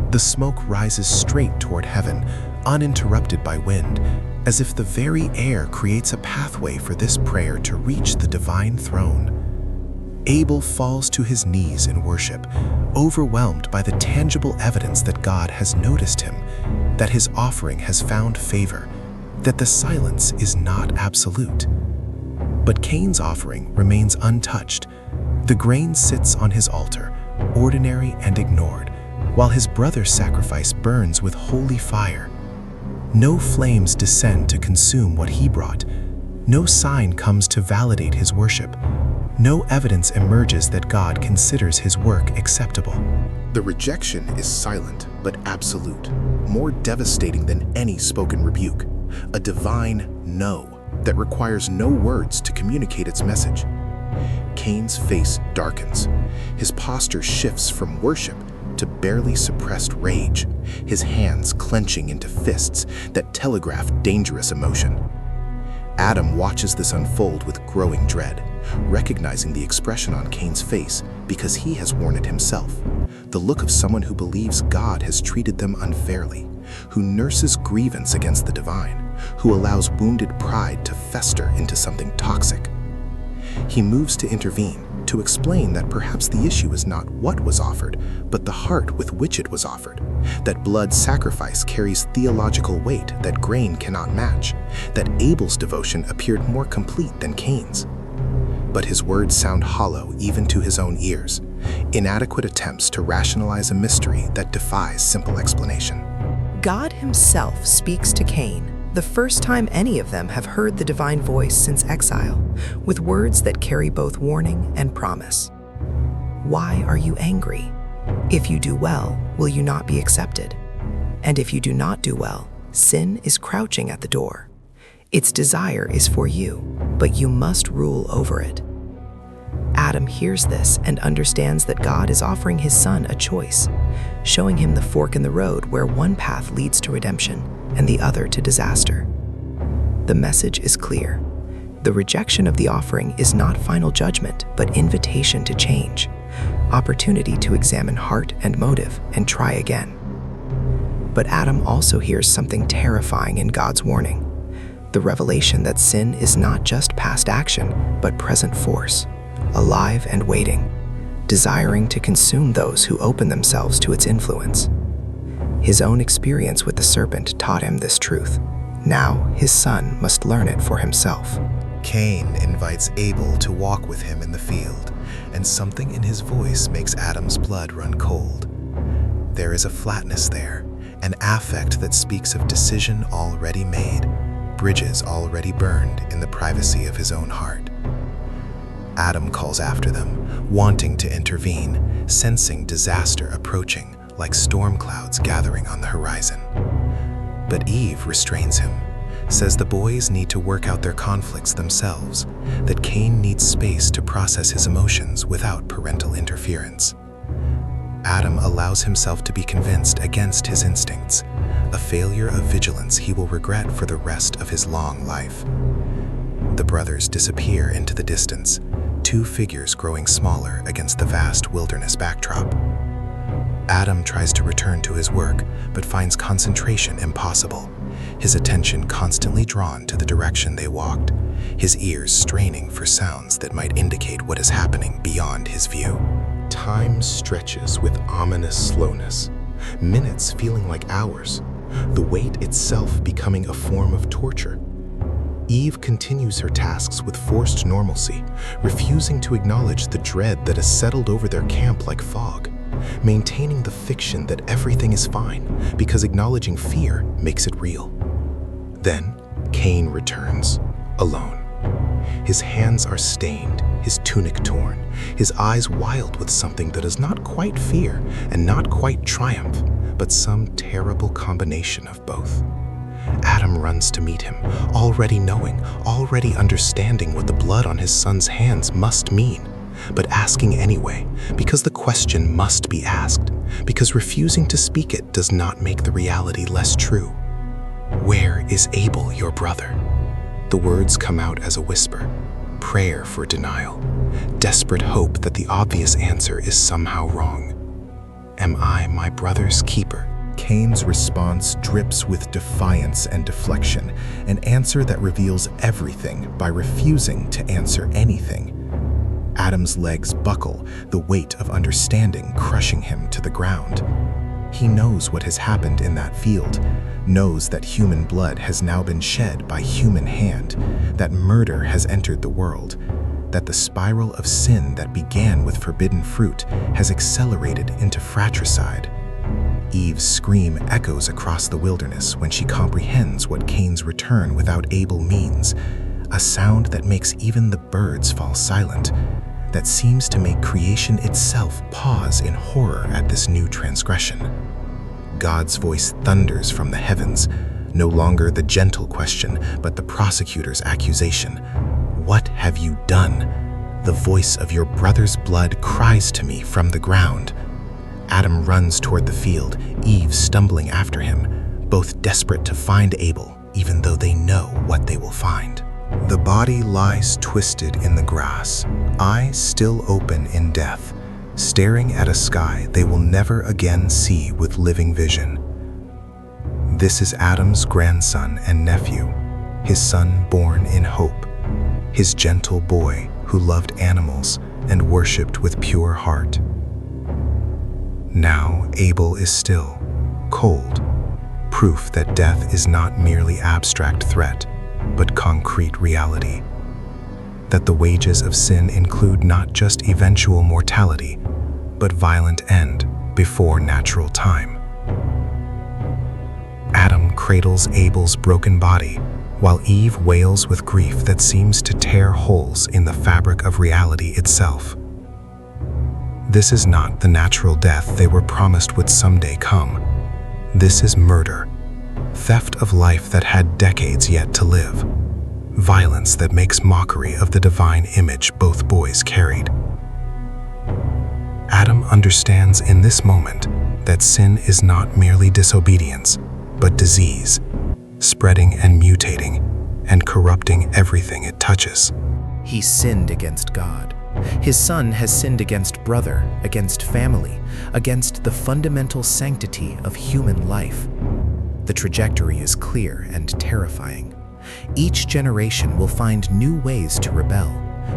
The smoke rises straight toward heaven, uninterrupted by wind, as if the very air creates a pathway for this prayer to reach the divine throne. Abel falls to his knees in worship, overwhelmed by the tangible evidence that God has noticed him, that his offering has found favor, that the silence is not absolute. But Cain's offering remains untouched. The grain sits on his altar, ordinary and ignored, while his brother's sacrifice burns with holy fire. No flames descend to consume what he brought. No sign comes to validate his worship. No evidence emerges that God considers his work acceptable. The rejection is silent but absolute, more devastating than any spoken rebuke. A divine no that requires no words to communicate its message. Cain's face darkens. His posture shifts from worship to barely suppressed rage, his hands clenching into fists that telegraph dangerous emotion. Adam watches this unfold with growing dread, recognizing the expression on Cain's face because he has worn it himself. The look of someone who believes God has treated them unfairly, who nurses grievance against the divine, who allows wounded pride to fester into something toxic. He moves to intervene, to explain that perhaps the issue is not what was offered, but the heart with which it was offered, that blood sacrifice carries theological weight that grain cannot match, that Abel's devotion appeared more complete than Cain's. But his words sound hollow even to his own ears, inadequate attempts to rationalize a mystery that defies simple explanation. God himself speaks to Cain, the first time any of them have heard the divine voice since exile, with words that carry both warning and promise. Why are you angry? If you do well, will you not be accepted? And if you do not do well, sin is crouching at the door. Its desire is for you, but you must rule over it. Adam hears this and understands that God is offering his son a choice, showing him the fork in the road where one path leads to redemption and the other to disaster. The message is clear. The rejection of the offering is not final judgment, but invitation to change, opportunity to examine heart and motive and try again. But Adam also hears something terrifying in God's warning, the revelation that sin is not just past action, but present force, alive and waiting, desiring to consume those who open themselves to its influence. His own experience with the serpent taught him this truth. Now his son must learn it for himself. Cain invites Abel to walk with him in the field, and something in his voice makes Adam's blood run cold. There is a flatness there, an affect that speaks of decision already made, bridges already burned in the privacy of his own heart. Adam calls after them, wanting to intervene, sensing disaster approaching like storm clouds gathering on the horizon. But Eve restrains him, says the boys need to work out their conflicts themselves, that Cain needs space to process his emotions without parental interference. Adam allows himself to be convinced against his instincts, a failure of vigilance he will regret for the rest of his long life. The brothers disappear into the distance, two figures growing smaller against the vast wilderness backdrop. Adam tries to return to his work, but finds concentration impossible, his attention constantly drawn to the direction they walked, his ears straining for sounds that might indicate what is happening beyond his view. Time stretches with ominous slowness, minutes feeling like hours, the wait itself becoming a form of torture. Eve continues her tasks with forced normalcy, refusing to acknowledge the dread that has settled over their camp like fog, maintaining the fiction that everything is fine because acknowledging fear makes it real. Then Cain returns, alone. His hands are stained, his tunic torn, his eyes wild with something that is not quite fear and not quite triumph, but some terrible combination of both. Adam runs to meet him, already knowing, already understanding what the blood on his son's hands must mean, but asking anyway, because the question must be asked, because refusing to speak it does not make the reality less true. Where is Abel, your brother? The words come out as a whisper, prayer for denial, desperate hope that the obvious answer is somehow wrong. Am I my brother's keeper? Cain's response drips with defiance and deflection, an answer that reveals everything by refusing to answer anything. Adam's legs buckle, the weight of understanding crushing him to the ground. He knows what has happened in that field, knows that human blood has now been shed by human hand, that murder has entered the world, that the spiral of sin that began with forbidden fruit has accelerated into fratricide. Eve's scream echoes across the wilderness when she comprehends what Cain's return without Abel means, a sound that makes even the birds fall silent, that seems to make creation itself pause in horror at this new transgression. God's voice thunders from the heavens, no longer the gentle question, but the prosecutor's accusation. "What have you done?" The voice of your brother's blood cries to me from the ground. Adam runs toward the field, Eve stumbling after him, both desperate to find Abel, even though they know what they will find. The body lies twisted in the grass, eyes still open in death, staring at a sky they will never again see with living vision. This is Adam's grandson and nephew, his son born in hope, his gentle boy who loved animals and worshipped with pure heart. Now Abel is still, cold, proof that death is not merely abstract threat, but concrete reality. That the wages of sin include not just eventual mortality, but violent end before natural time. Adam cradles Abel's broken body, while Eve wails with grief that seems to tear holes in the fabric of reality itself. This is not the natural death they were promised would someday come. This is murder, theft of life that had decades yet to live, violence that makes mockery of the divine image both boys carried. Adam understands in this moment that sin is not merely disobedience, but disease, spreading and mutating and corrupting everything it touches. He sinned against God. His son has sinned against brother, against family, against the fundamental sanctity of human life. The trajectory is clear and terrifying. Each generation will find new ways to rebel,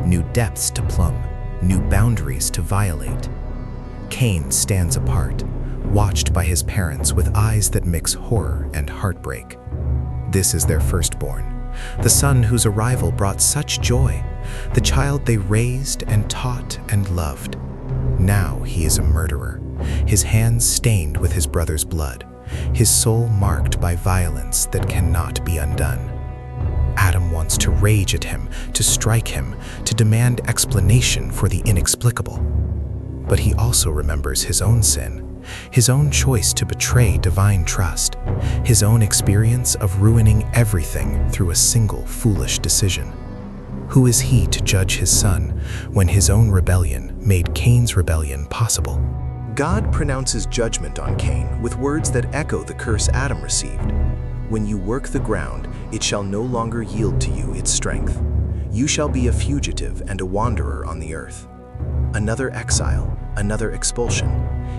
new depths to plumb, new boundaries to violate. Cain stands apart, watched by his parents with eyes that mix horror and heartbreak. This is their firstborn, the son whose arrival brought such joy, the child they raised and taught and loved. Now he is a murderer, his hands stained with his brother's blood, his soul marked by violence that cannot be undone. Adam wants to rage at him, to strike him, to demand explanation for the inexplicable. But he also remembers his own sin, his own choice to betray divine trust, his own experience of ruining everything through a single foolish decision. Who is he to judge his son when his own rebellion made Cain's rebellion possible? God pronounces judgment on Cain with words that echo the curse Adam received. When you work the ground, it shall no longer yield to you its strength. You shall be a fugitive and a wanderer on the earth. Another exile, another expulsion,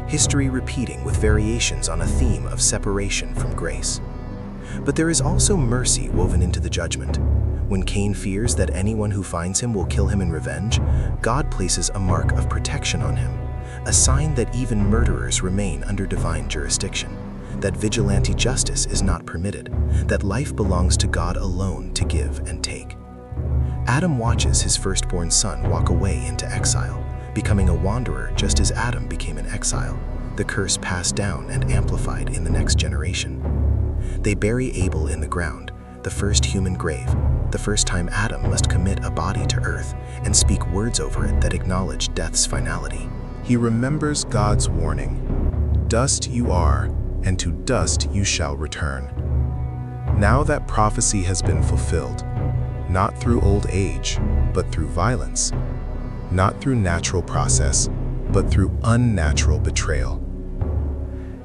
history repeating with variations on a theme of separation from grace. But there is also mercy woven into the judgment. When Cain fears that anyone who finds him will kill him in revenge, God places a mark of protection on him, a sign that even murderers remain under divine jurisdiction, that vigilante justice is not permitted, that life belongs to God alone to give and take. Adam watches his firstborn son walk away into exile, becoming a wanderer just as Adam became an exile, the curse passed down and amplified in the next generation. They bury Abel in the ground, the first human grave, the first time Adam must commit a body to earth and speak words over it that acknowledge death's finality. He remembers God's warning, "Dust you are, and to dust you shall return." Now that prophecy has been fulfilled, not through old age, but through violence, not through natural process, but through unnatural betrayal.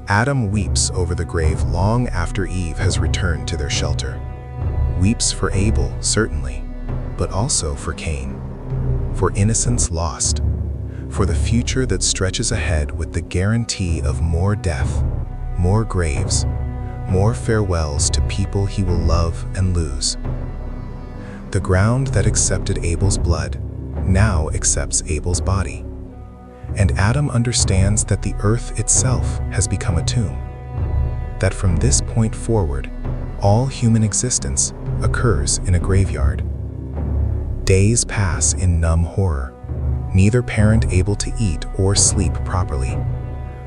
Adam weeps over the grave long after Eve has returned to their shelter. Weeps for Abel, certainly, but also for Cain, for innocence lost, for the future that stretches ahead with the guarantee of more death, more graves, more farewells to people he will love and lose. The ground that accepted Abel's blood, now accepts Abel's body. And Adam understands that the earth itself has become a tomb. That from this point forward, all human existence occurs in a graveyard. Days pass in numb horror, neither parent able to eat or sleep properly,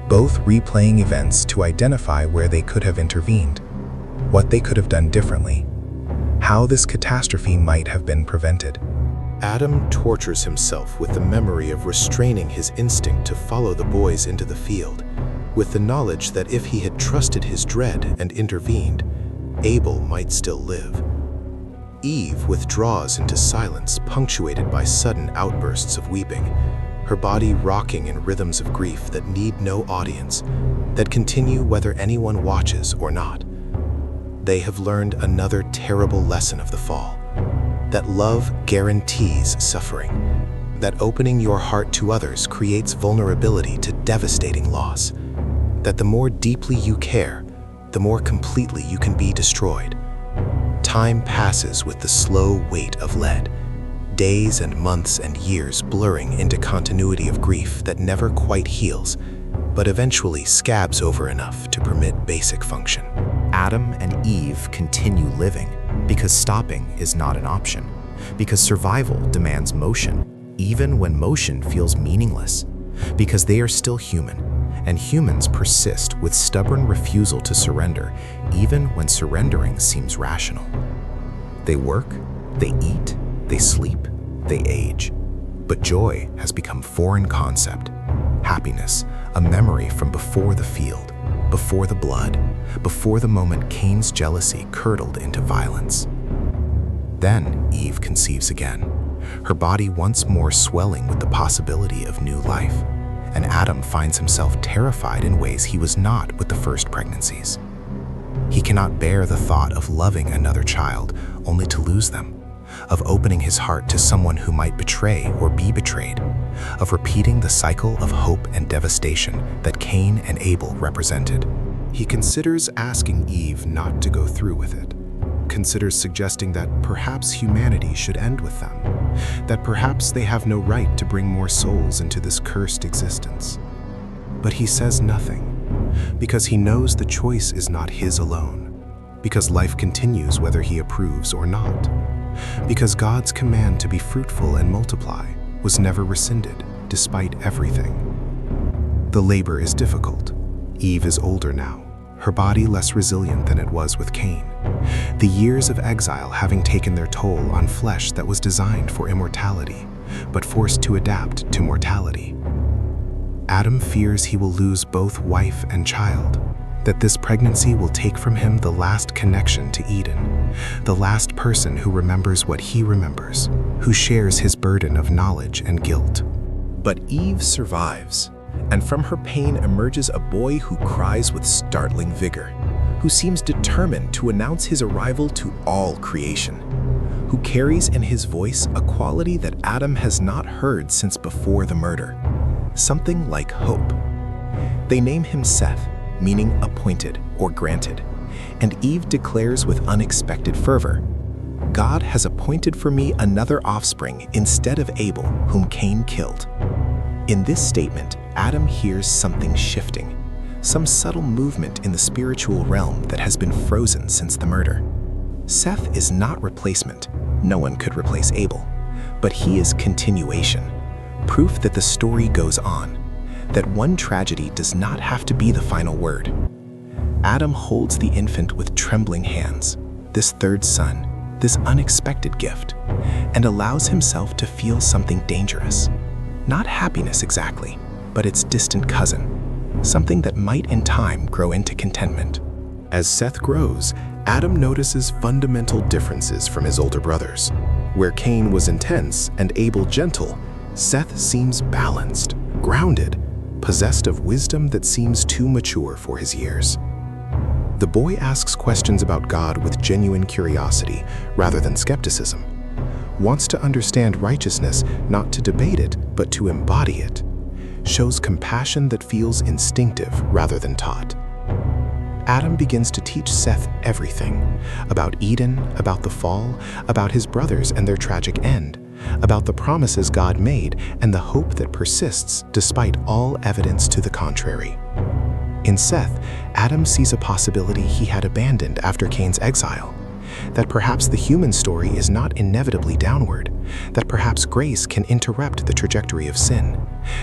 both replaying events to identify where they could have intervened, what they could have done differently, how this catastrophe might have been prevented. Adam tortures himself with the memory of restraining his instinct to follow the boys into the field, with the knowledge that if he had trusted his dread and intervened, Abel might still live. Eve withdraws into silence, punctuated by sudden outbursts of weeping, her body rocking in rhythms of grief that need no audience, that continue whether anyone watches or not. They have learned another terrible lesson of the fall, that love guarantees suffering, that opening your heart to others creates vulnerability to devastating loss, that the more deeply you care, the more completely you can be destroyed. Time passes with the slow weight of lead, days and months and years blurring into continuity of grief that never quite heals, but eventually scabs over enough to permit basic function. Adam and Eve continue living because stopping is not an option, because survival demands motion, even when motion feels meaningless, because they are still human, and humans persist with stubborn refusal to surrender, even when surrendering seems rational. They work, they eat, they sleep, they age. But joy has become a foreign concept. Happiness, a memory from before the field, before the blood, before the moment Cain's jealousy curdled into violence. Then Eve conceives again, her body once more swelling with the possibility of new life, and Adam finds himself terrified in ways he was not with the first pregnancies. He cannot bear the thought of loving another child only to lose them, of opening his heart to someone who might betray or be betrayed, of repeating the cycle of hope and devastation that Cain and Abel represented. He considers asking Eve not to go through with it, considers suggesting that perhaps humanity should end with them, that perhaps they have no right to bring more souls into this cursed existence. But he says nothing, because he knows the choice is not his alone, because life continues whether he approves or not, because God's command to be fruitful and multiply was never rescinded, despite everything. The labor is difficult. Eve is older now, her body less resilient than it was with Cain, the years of exile having taken their toll on flesh that was designed for immortality, but forced to adapt to mortality. Adam fears he will lose both wife and child, that this pregnancy will take from him the last connection to Eden, the last person who remembers what he remembers, who shares his burden of knowledge and guilt. But Eve survives, and from her pain emerges a boy who cries with startling vigor, who seems determined to announce his arrival to all creation, who carries in his voice a quality that Adam has not heard since before the murder, something like hope. They name him Seth, meaning appointed or granted, and Eve declares with unexpected fervor, "God has appointed for me another offspring instead of Abel, whom Cain killed." In this statement, Adam hears something shifting, some subtle movement in the spiritual realm that has been frozen since the murder. Seth is not replacement. No one could replace Abel, but he is continuation, proof that the story goes on, that one tragedy does not have to be the final word. Adam holds the infant with trembling hands, this third son, this unexpected gift, and allows himself to feel something dangerous. Not happiness exactly, but its distant cousin, something that might in time grow into contentment. As Seth grows, Adam notices fundamental differences from his older brothers. Where Cain was intense and Abel gentle, Seth seems balanced, grounded, possessed of wisdom that seems too mature for his years. The boy asks questions about God with genuine curiosity rather than skepticism, wants to understand righteousness not to debate it but to embody it, shows compassion that feels instinctive rather than taught. Adam begins to teach Seth everything, about Eden, about the fall, about his brothers and their tragic end, about the promises God made and the hope that persists despite all evidence to the contrary. In Seth, Adam sees a possibility he had abandoned after Cain's exile, that perhaps the human story is not inevitably downward, that perhaps grace can interrupt the trajectory of sin,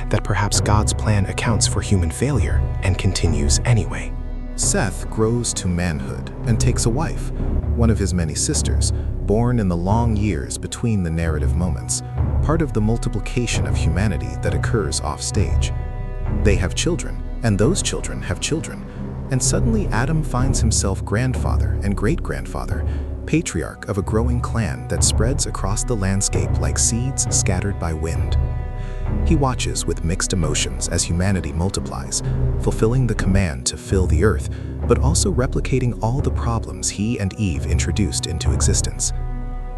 that perhaps God's plan accounts for human failure and continues anyway. Seth grows to manhood and takes a wife, one of his many sisters, born in the long years between the narrative moments, part of the multiplication of humanity that occurs off-stage. They have children, and those children have children, and suddenly Adam finds himself grandfather and great-grandfather, patriarch of a growing clan that spreads across the landscape like seeds scattered by wind. He watches with mixed emotions as humanity multiplies, fulfilling the command to fill the earth, but also replicating all the problems he and Eve introduced into existence.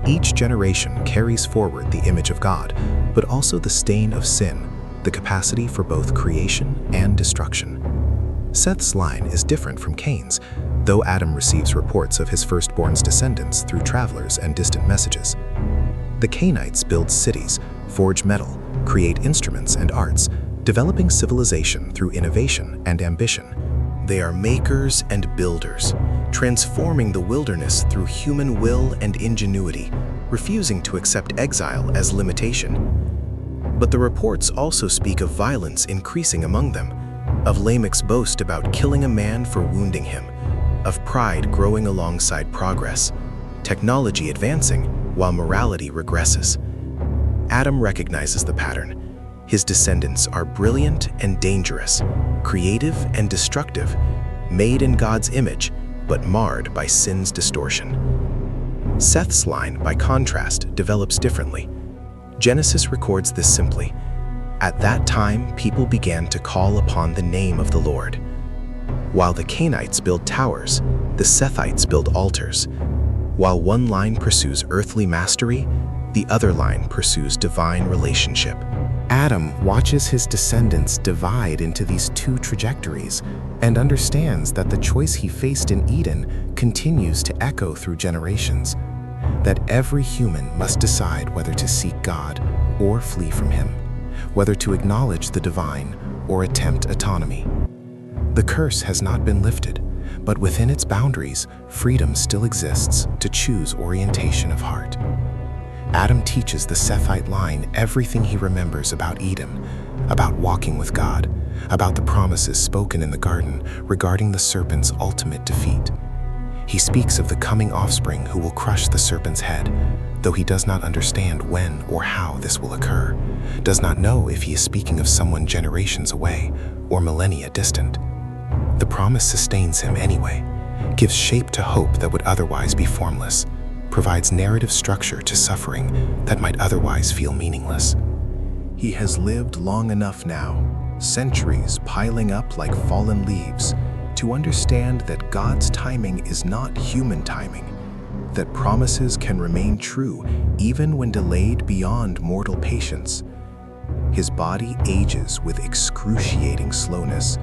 Each generation carries forward the image of God, but also the stain of sin, the capacity for both creation and destruction. Seth's line is different from Cain's, though Adam receives reports of his firstborn's descendants through travelers and distant messages. The Cainites build cities, forge metal, create instruments and arts, developing civilization through innovation and ambition. They are makers and builders, transforming the wilderness through human will and ingenuity, refusing to accept exile as limitation. But the reports also speak of violence increasing among them, of Lamech's boast about killing a man for wounding him, of pride growing alongside progress, technology advancing while morality regresses. Adam recognizes the pattern. His descendants are brilliant and dangerous, creative and destructive, made in God's image, but marred by sin's distortion. Seth's line, by contrast, develops differently. Genesis records this simply. At that time, people began to call upon the name of the Lord. While the Cainites build towers, the Sethites build altars. While one line pursues earthly mastery, the other line pursues divine relationship. Adam watches his descendants divide into these two trajectories and understands that the choice he faced in Eden continues to echo through generations, that every human must decide whether to seek God or flee from him, whether to acknowledge the divine or attempt autonomy. The curse has not been lifted, but within its boundaries, freedom still exists to choose orientation of heart. Adam teaches the Sethite line everything he remembers about Eden, about walking with God, about the promises spoken in the garden regarding the serpent's ultimate defeat. He speaks of the coming offspring who will crush the serpent's head, though he does not understand when or how this will occur, does not know if he is speaking of someone generations away or millennia distant. The promise sustains him anyway, gives shape to hope that would otherwise be formless, provides narrative structure to suffering that might otherwise feel meaningless. He has lived long enough now, centuries piling up like fallen leaves, to understand that God's timing is not human timing, that promises can remain true even when delayed beyond mortal patience. His body ages with excruciating slowness,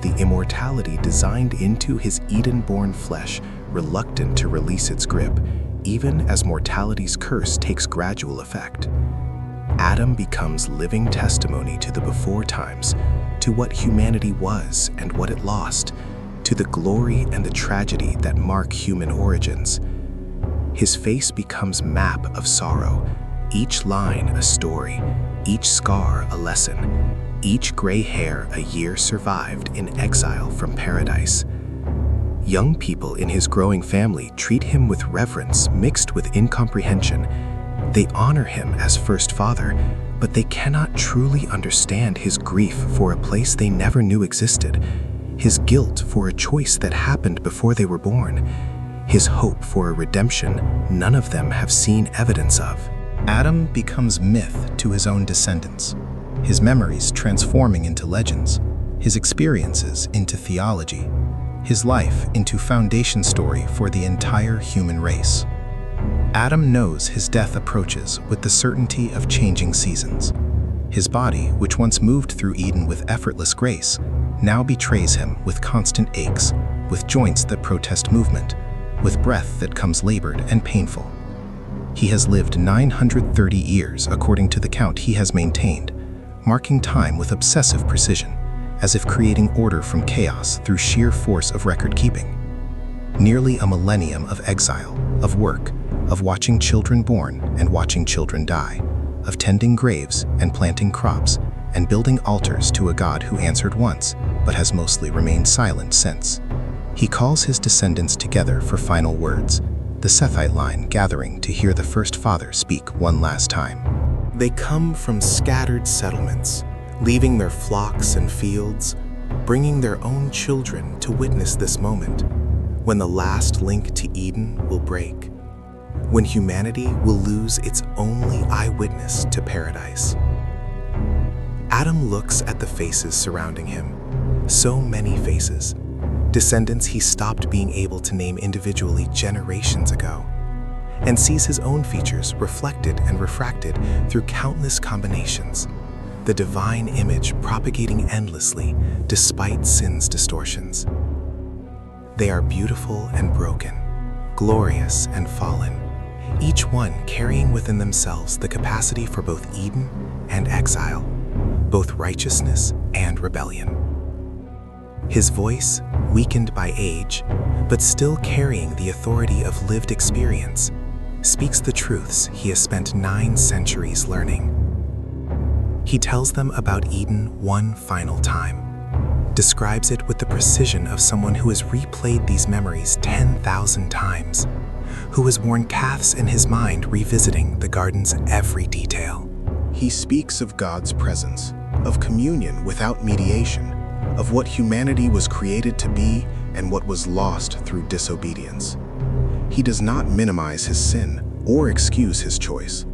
the immortality designed into his Eden-born flesh reluctant to release its grip, even as mortality's curse takes gradual effect. Adam becomes living testimony to the before times, to what humanity was and what it lost, to the glory and the tragedy that mark human origins. His face becomes map of sorrow, each line a story, each scar a lesson, each gray hair a year survived in exile from paradise. Young people in his growing family treat him with reverence mixed with incomprehension. They honor him as first father, but they cannot truly understand his grief for a place they never knew existed, his guilt for a choice that happened before they were born, his hope for a redemption none of them have seen evidence of. Adam becomes myth to his own descendants, his memories transforming into legends, his experiences into theology, his life into foundation story for the entire human race. Adam knows his death approaches with the certainty of changing seasons. His body, which once moved through Eden with effortless grace, now betrays him with constant aches, with joints that protest movement, with breath that comes labored and painful. He has lived 930 years according to the count he has maintained, marking time with obsessive precision, as if creating order from chaos through sheer force of record-keeping. Nearly a millennium of exile, of work, of watching children born and watching children die, of tending graves and planting crops and building altars to a God who answered once, but has mostly remained silent since. He calls his descendants together for final words, the Sethite line gathering to hear the first father speak one last time. They come from scattered settlements, leaving their flocks and fields, bringing their own children to witness this moment, when the last link to Eden will break, when humanity will lose its only eyewitness to paradise. Adam looks at the faces surrounding him, so many faces, descendants he stopped being able to name individually generations ago, and sees his own features reflected and refracted through countless combinations, the divine image propagating endlessly despite sin's distortions. They are beautiful and broken, glorious and fallen, each one carrying within themselves the capacity for both Eden and exile, both righteousness and rebellion. His voice, weakened by age, but still carrying the authority of lived experience, speaks the truths he has spent 9 centuries learning. He tells them about Eden one final time, describes it with the precision of someone who has replayed these memories 10,000 times, who has worn paths in his mind revisiting the garden's every detail. He speaks of God's presence, of communion without mediation, of what humanity was created to be and what was lost through disobedience. He does not minimize his sin or excuse his choice,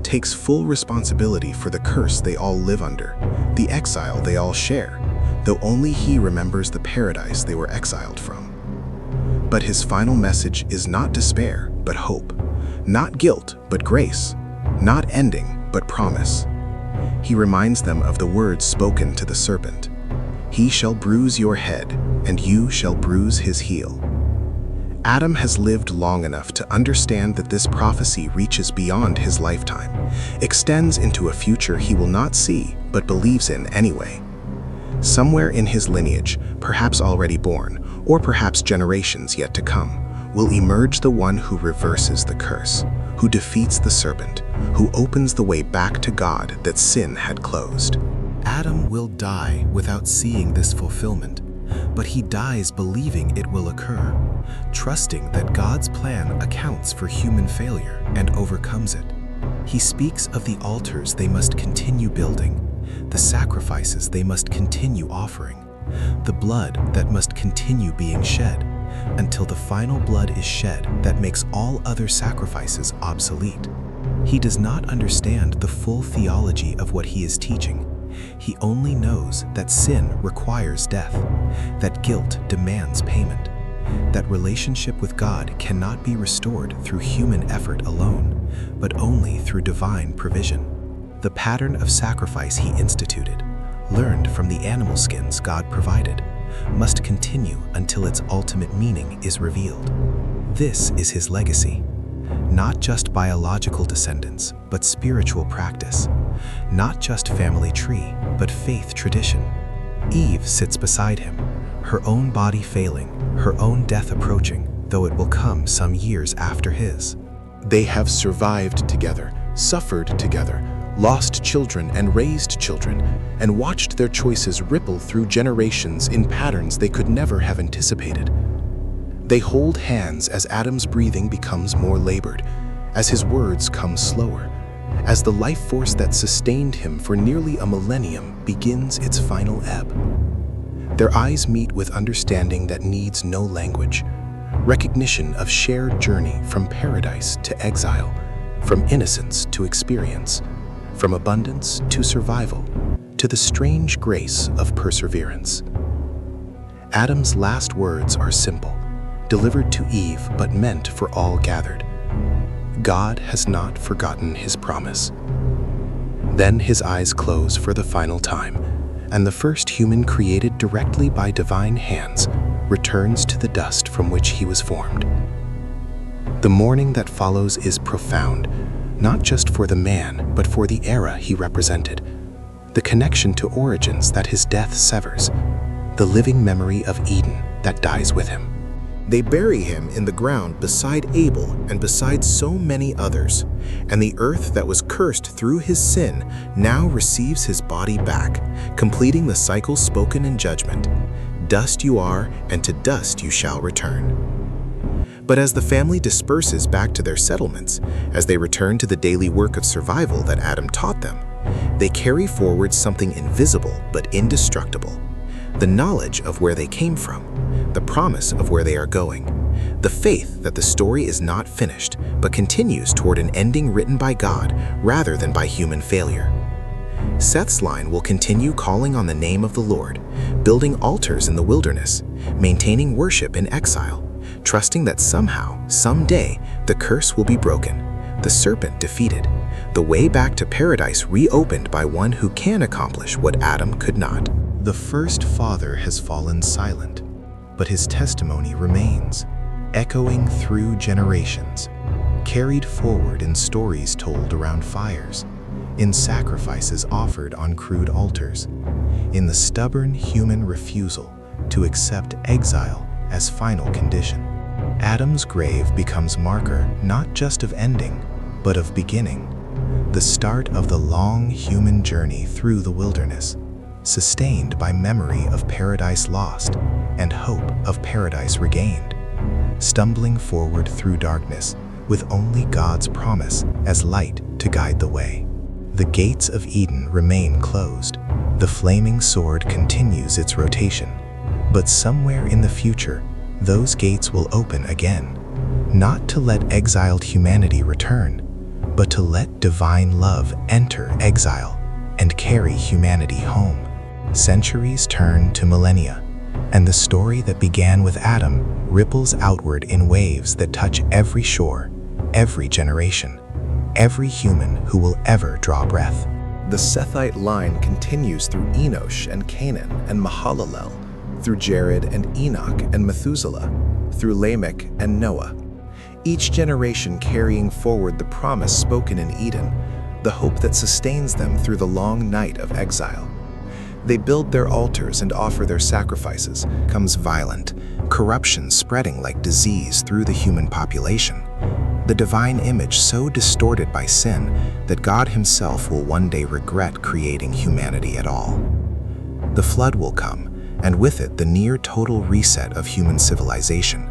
takes full responsibility for the curse they all live under, the exile they all share, though only he remembers the paradise they were exiled from. But his final message is not despair, but hope, not guilt, but grace, not ending, but promise. He reminds them of the words spoken to the serpent, "He shall bruise your head, and you shall bruise his heel." Adam has lived long enough to understand that this prophecy reaches beyond his lifetime, extends into a future he will not see, but believes in anyway. Somewhere in his lineage, perhaps already born, or perhaps generations yet to come, will emerge the one who reverses the curse, who defeats the serpent, who opens the way back to God that sin had closed. Adam will die without seeing this fulfillment, but he dies believing it will occur, trusting that God's plan accounts for human failure and overcomes it. He speaks of the altars they must continue building, the sacrifices they must continue offering, the blood that must continue being shed, until the final blood is shed that makes all other sacrifices obsolete. He does not understand the full theology of what he is teaching. He only knows that sin requires death, that guilt demands payment, that relationship with God cannot be restored through human effort alone, but only through divine provision. The pattern of sacrifice he instituted, learned from the animal skins God provided, must continue until its ultimate meaning is revealed. This is his legacy. Not just biological descendants, but spiritual practice. Not just family tree, but faith tradition. Eve sits beside him, her own body failing, her own death approaching, though it will come some years after his. They have survived together, suffered together, lost children and raised children, and watched their choices ripple through generations in patterns they could never have anticipated. They hold hands as Adam's breathing becomes more labored, as his words come slower, as the life force that sustained him for nearly a millennium begins its final ebb. Their eyes meet with understanding that needs no language, recognition of shared journey from paradise to exile, from innocence to experience, from abundance to survival, to the strange grace of perseverance. Adam's last words are simple, delivered to Eve but meant for all gathered. God has not forgotten his promise. Then his eyes close for the final time, and the first human created directly by divine hands returns to the dust from which he was formed. The mourning that follows is profound, not just for the man, but for the era he represented. The connection to origins that his death severs, the living memory of Eden that dies with him. They bury him in the ground beside Abel and beside so many others, and the earth that was cursed through his sin now receives his body back, completing the cycle spoken in judgment. Dust you are, and to dust you shall return. But as the family disperses back to their settlements, as they return to the daily work of survival that Adam taught them, they carry forward something invisible but indestructible: the knowledge of where they came from, the promise of where they are going, the faith that the story is not finished but continues toward an ending written by God rather than by human failure. Seth's line will continue calling on the name of the Lord, building altars in the wilderness, maintaining worship in exile, trusting that somehow, someday, the curse will be broken, the serpent defeated, the way back to paradise reopened by one who can accomplish what Adam could not. The first father has fallen silent, but his testimony remains, echoing through generations, carried forward in stories told around fires, in sacrifices offered on crude altars, in the stubborn human refusal to accept exile as final condition. Adam's grave becomes marker not just of ending, but of beginning, the start of the long human journey through the wilderness, sustained by memory of paradise lost and hope of paradise regained, stumbling forward through darkness with only God's promise as light to guide the way. The gates of Eden remain closed. The flaming sword continues its rotation, but somewhere in the future, those gates will open again, not to let exiled humanity return, but to let divine love enter exile and carry humanity home. Centuries turn to millennia, and the story that began with Adam ripples outward in waves that touch every shore, every generation, every human who will ever draw breath. The Sethite line continues through Enosh and Canaan and Mahalalel, through Jared and Enoch and Methuselah, through Lamech and Noah, each generation carrying forward the promise spoken in Eden, the hope that sustains them through the long night of exile. They build their altars and offer their sacrifices. Comes violent, corruption spreading like disease through the human population, the divine image so distorted by sin that God himself will one day regret creating humanity at all. The flood will come, and with it the near total reset of human civilization,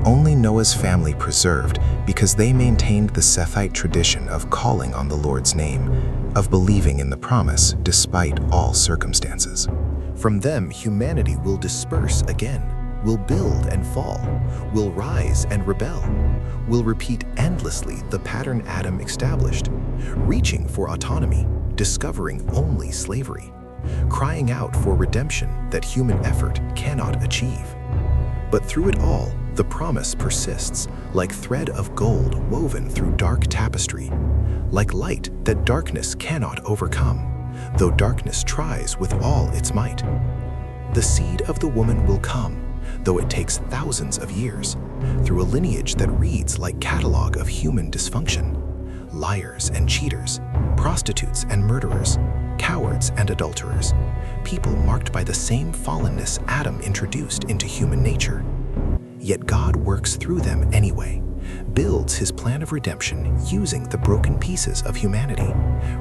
only Noah's family preserved because they maintained the Sethite tradition of calling on the Lord's name, of believing in the promise despite all circumstances. From them, humanity will disperse again, will build and fall, will rise and rebel, will repeat endlessly the pattern Adam established, reaching for autonomy, discovering only slavery, crying out for redemption that human effort cannot achieve. But through it all, the promise persists, like thread of gold woven through dark tapestry, like light that darkness cannot overcome, though darkness tries with all its might. The seed of the woman will come, though it takes thousands of years, through a lineage that reads like catalog of human dysfunction, liars and cheaters, prostitutes and murderers, cowards and adulterers, people marked by the same fallenness Adam introduced into human nature. Yet God works through them anyway, builds his plan of redemption using the broken pieces of humanity,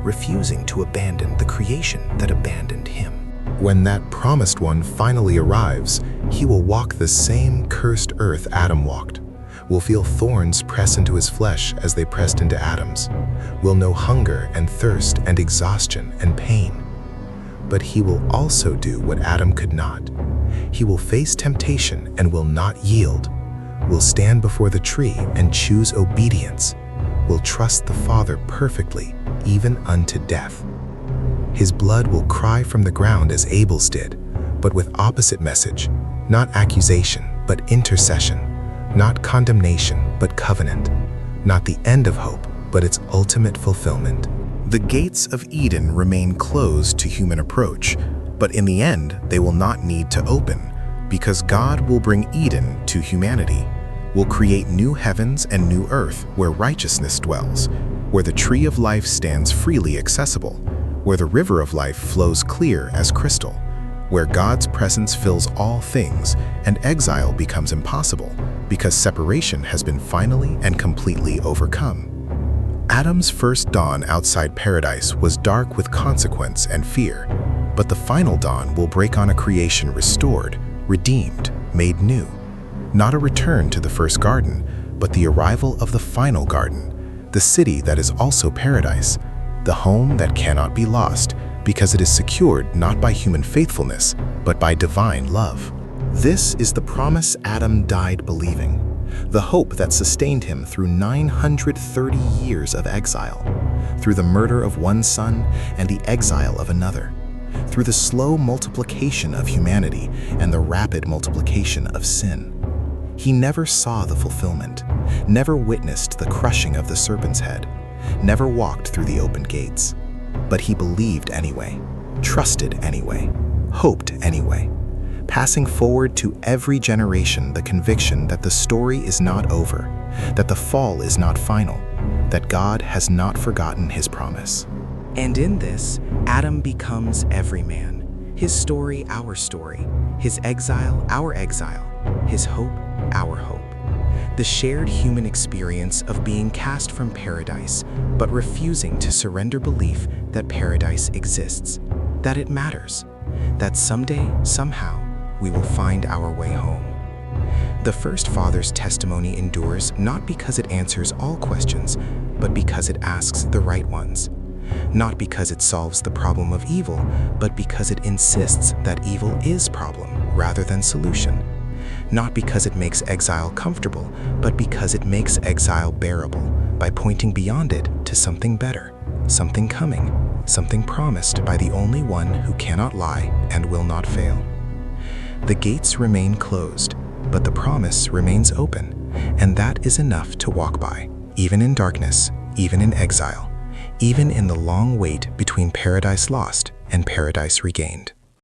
refusing to abandon the creation that abandoned him. When that promised one finally arrives, he will walk the same cursed earth Adam walked, will feel thorns press into his flesh as they pressed into Adam's, will know hunger and thirst and exhaustion and pain. But he will also do what Adam could not. He will face temptation and will not yield, will stand before the tree and choose obedience, will trust the Father perfectly, even unto death. His blood will cry from the ground as Abel's did, but with opposite message, not accusation, but intercession, not condemnation, but covenant, not the end of hope, but its ultimate fulfillment. The gates of Eden remain closed to human approach, but in the end, they will not need to open, because God will bring Eden to humanity, will create new heavens and new earth where righteousness dwells, where the tree of life stands freely accessible, where the river of life flows clear as crystal, where God's presence fills all things and exile becomes impossible because separation has been finally and completely overcome. Adam's first dawn outside paradise was dark with consequence and fear, but the final dawn will break on a creation restored, redeemed, made new. Not a return to the first garden, but the arrival of the final garden, the city that is also paradise, the home that cannot be lost because it is secured not by human faithfulness, but by divine love. This is the promise Adam died believing, the hope that sustained him through 930 years of exile, through the murder of one son and the exile of another, through the slow multiplication of humanity and the rapid multiplication of sin. He never saw the fulfillment, never witnessed the crushing of the serpent's head, never walked through the open gates. But he believed anyway, trusted anyway, hoped anyway, passing forward to every generation the conviction that the story is not over, that the fall is not final, that God has not forgotten his promise. And in this, Adam becomes every man. His story, our story. His exile, our exile. His hope, our hope. The shared human experience of being cast from paradise, but refusing to surrender belief that paradise exists, that it matters, that someday, somehow, we will find our way home. The first father's testimony endures not because it answers all questions, but because it asks the right ones. Not because it solves the problem of evil, but because it insists that evil is problem rather than solution. Not because it makes exile comfortable, but because it makes exile bearable by pointing beyond it to something better, something coming, something promised by the only one who cannot lie and will not fail. The gates remain closed, but the promise remains open, and that is enough to walk by, even in darkness, even in exile, even in the long wait between paradise lost and paradise regained.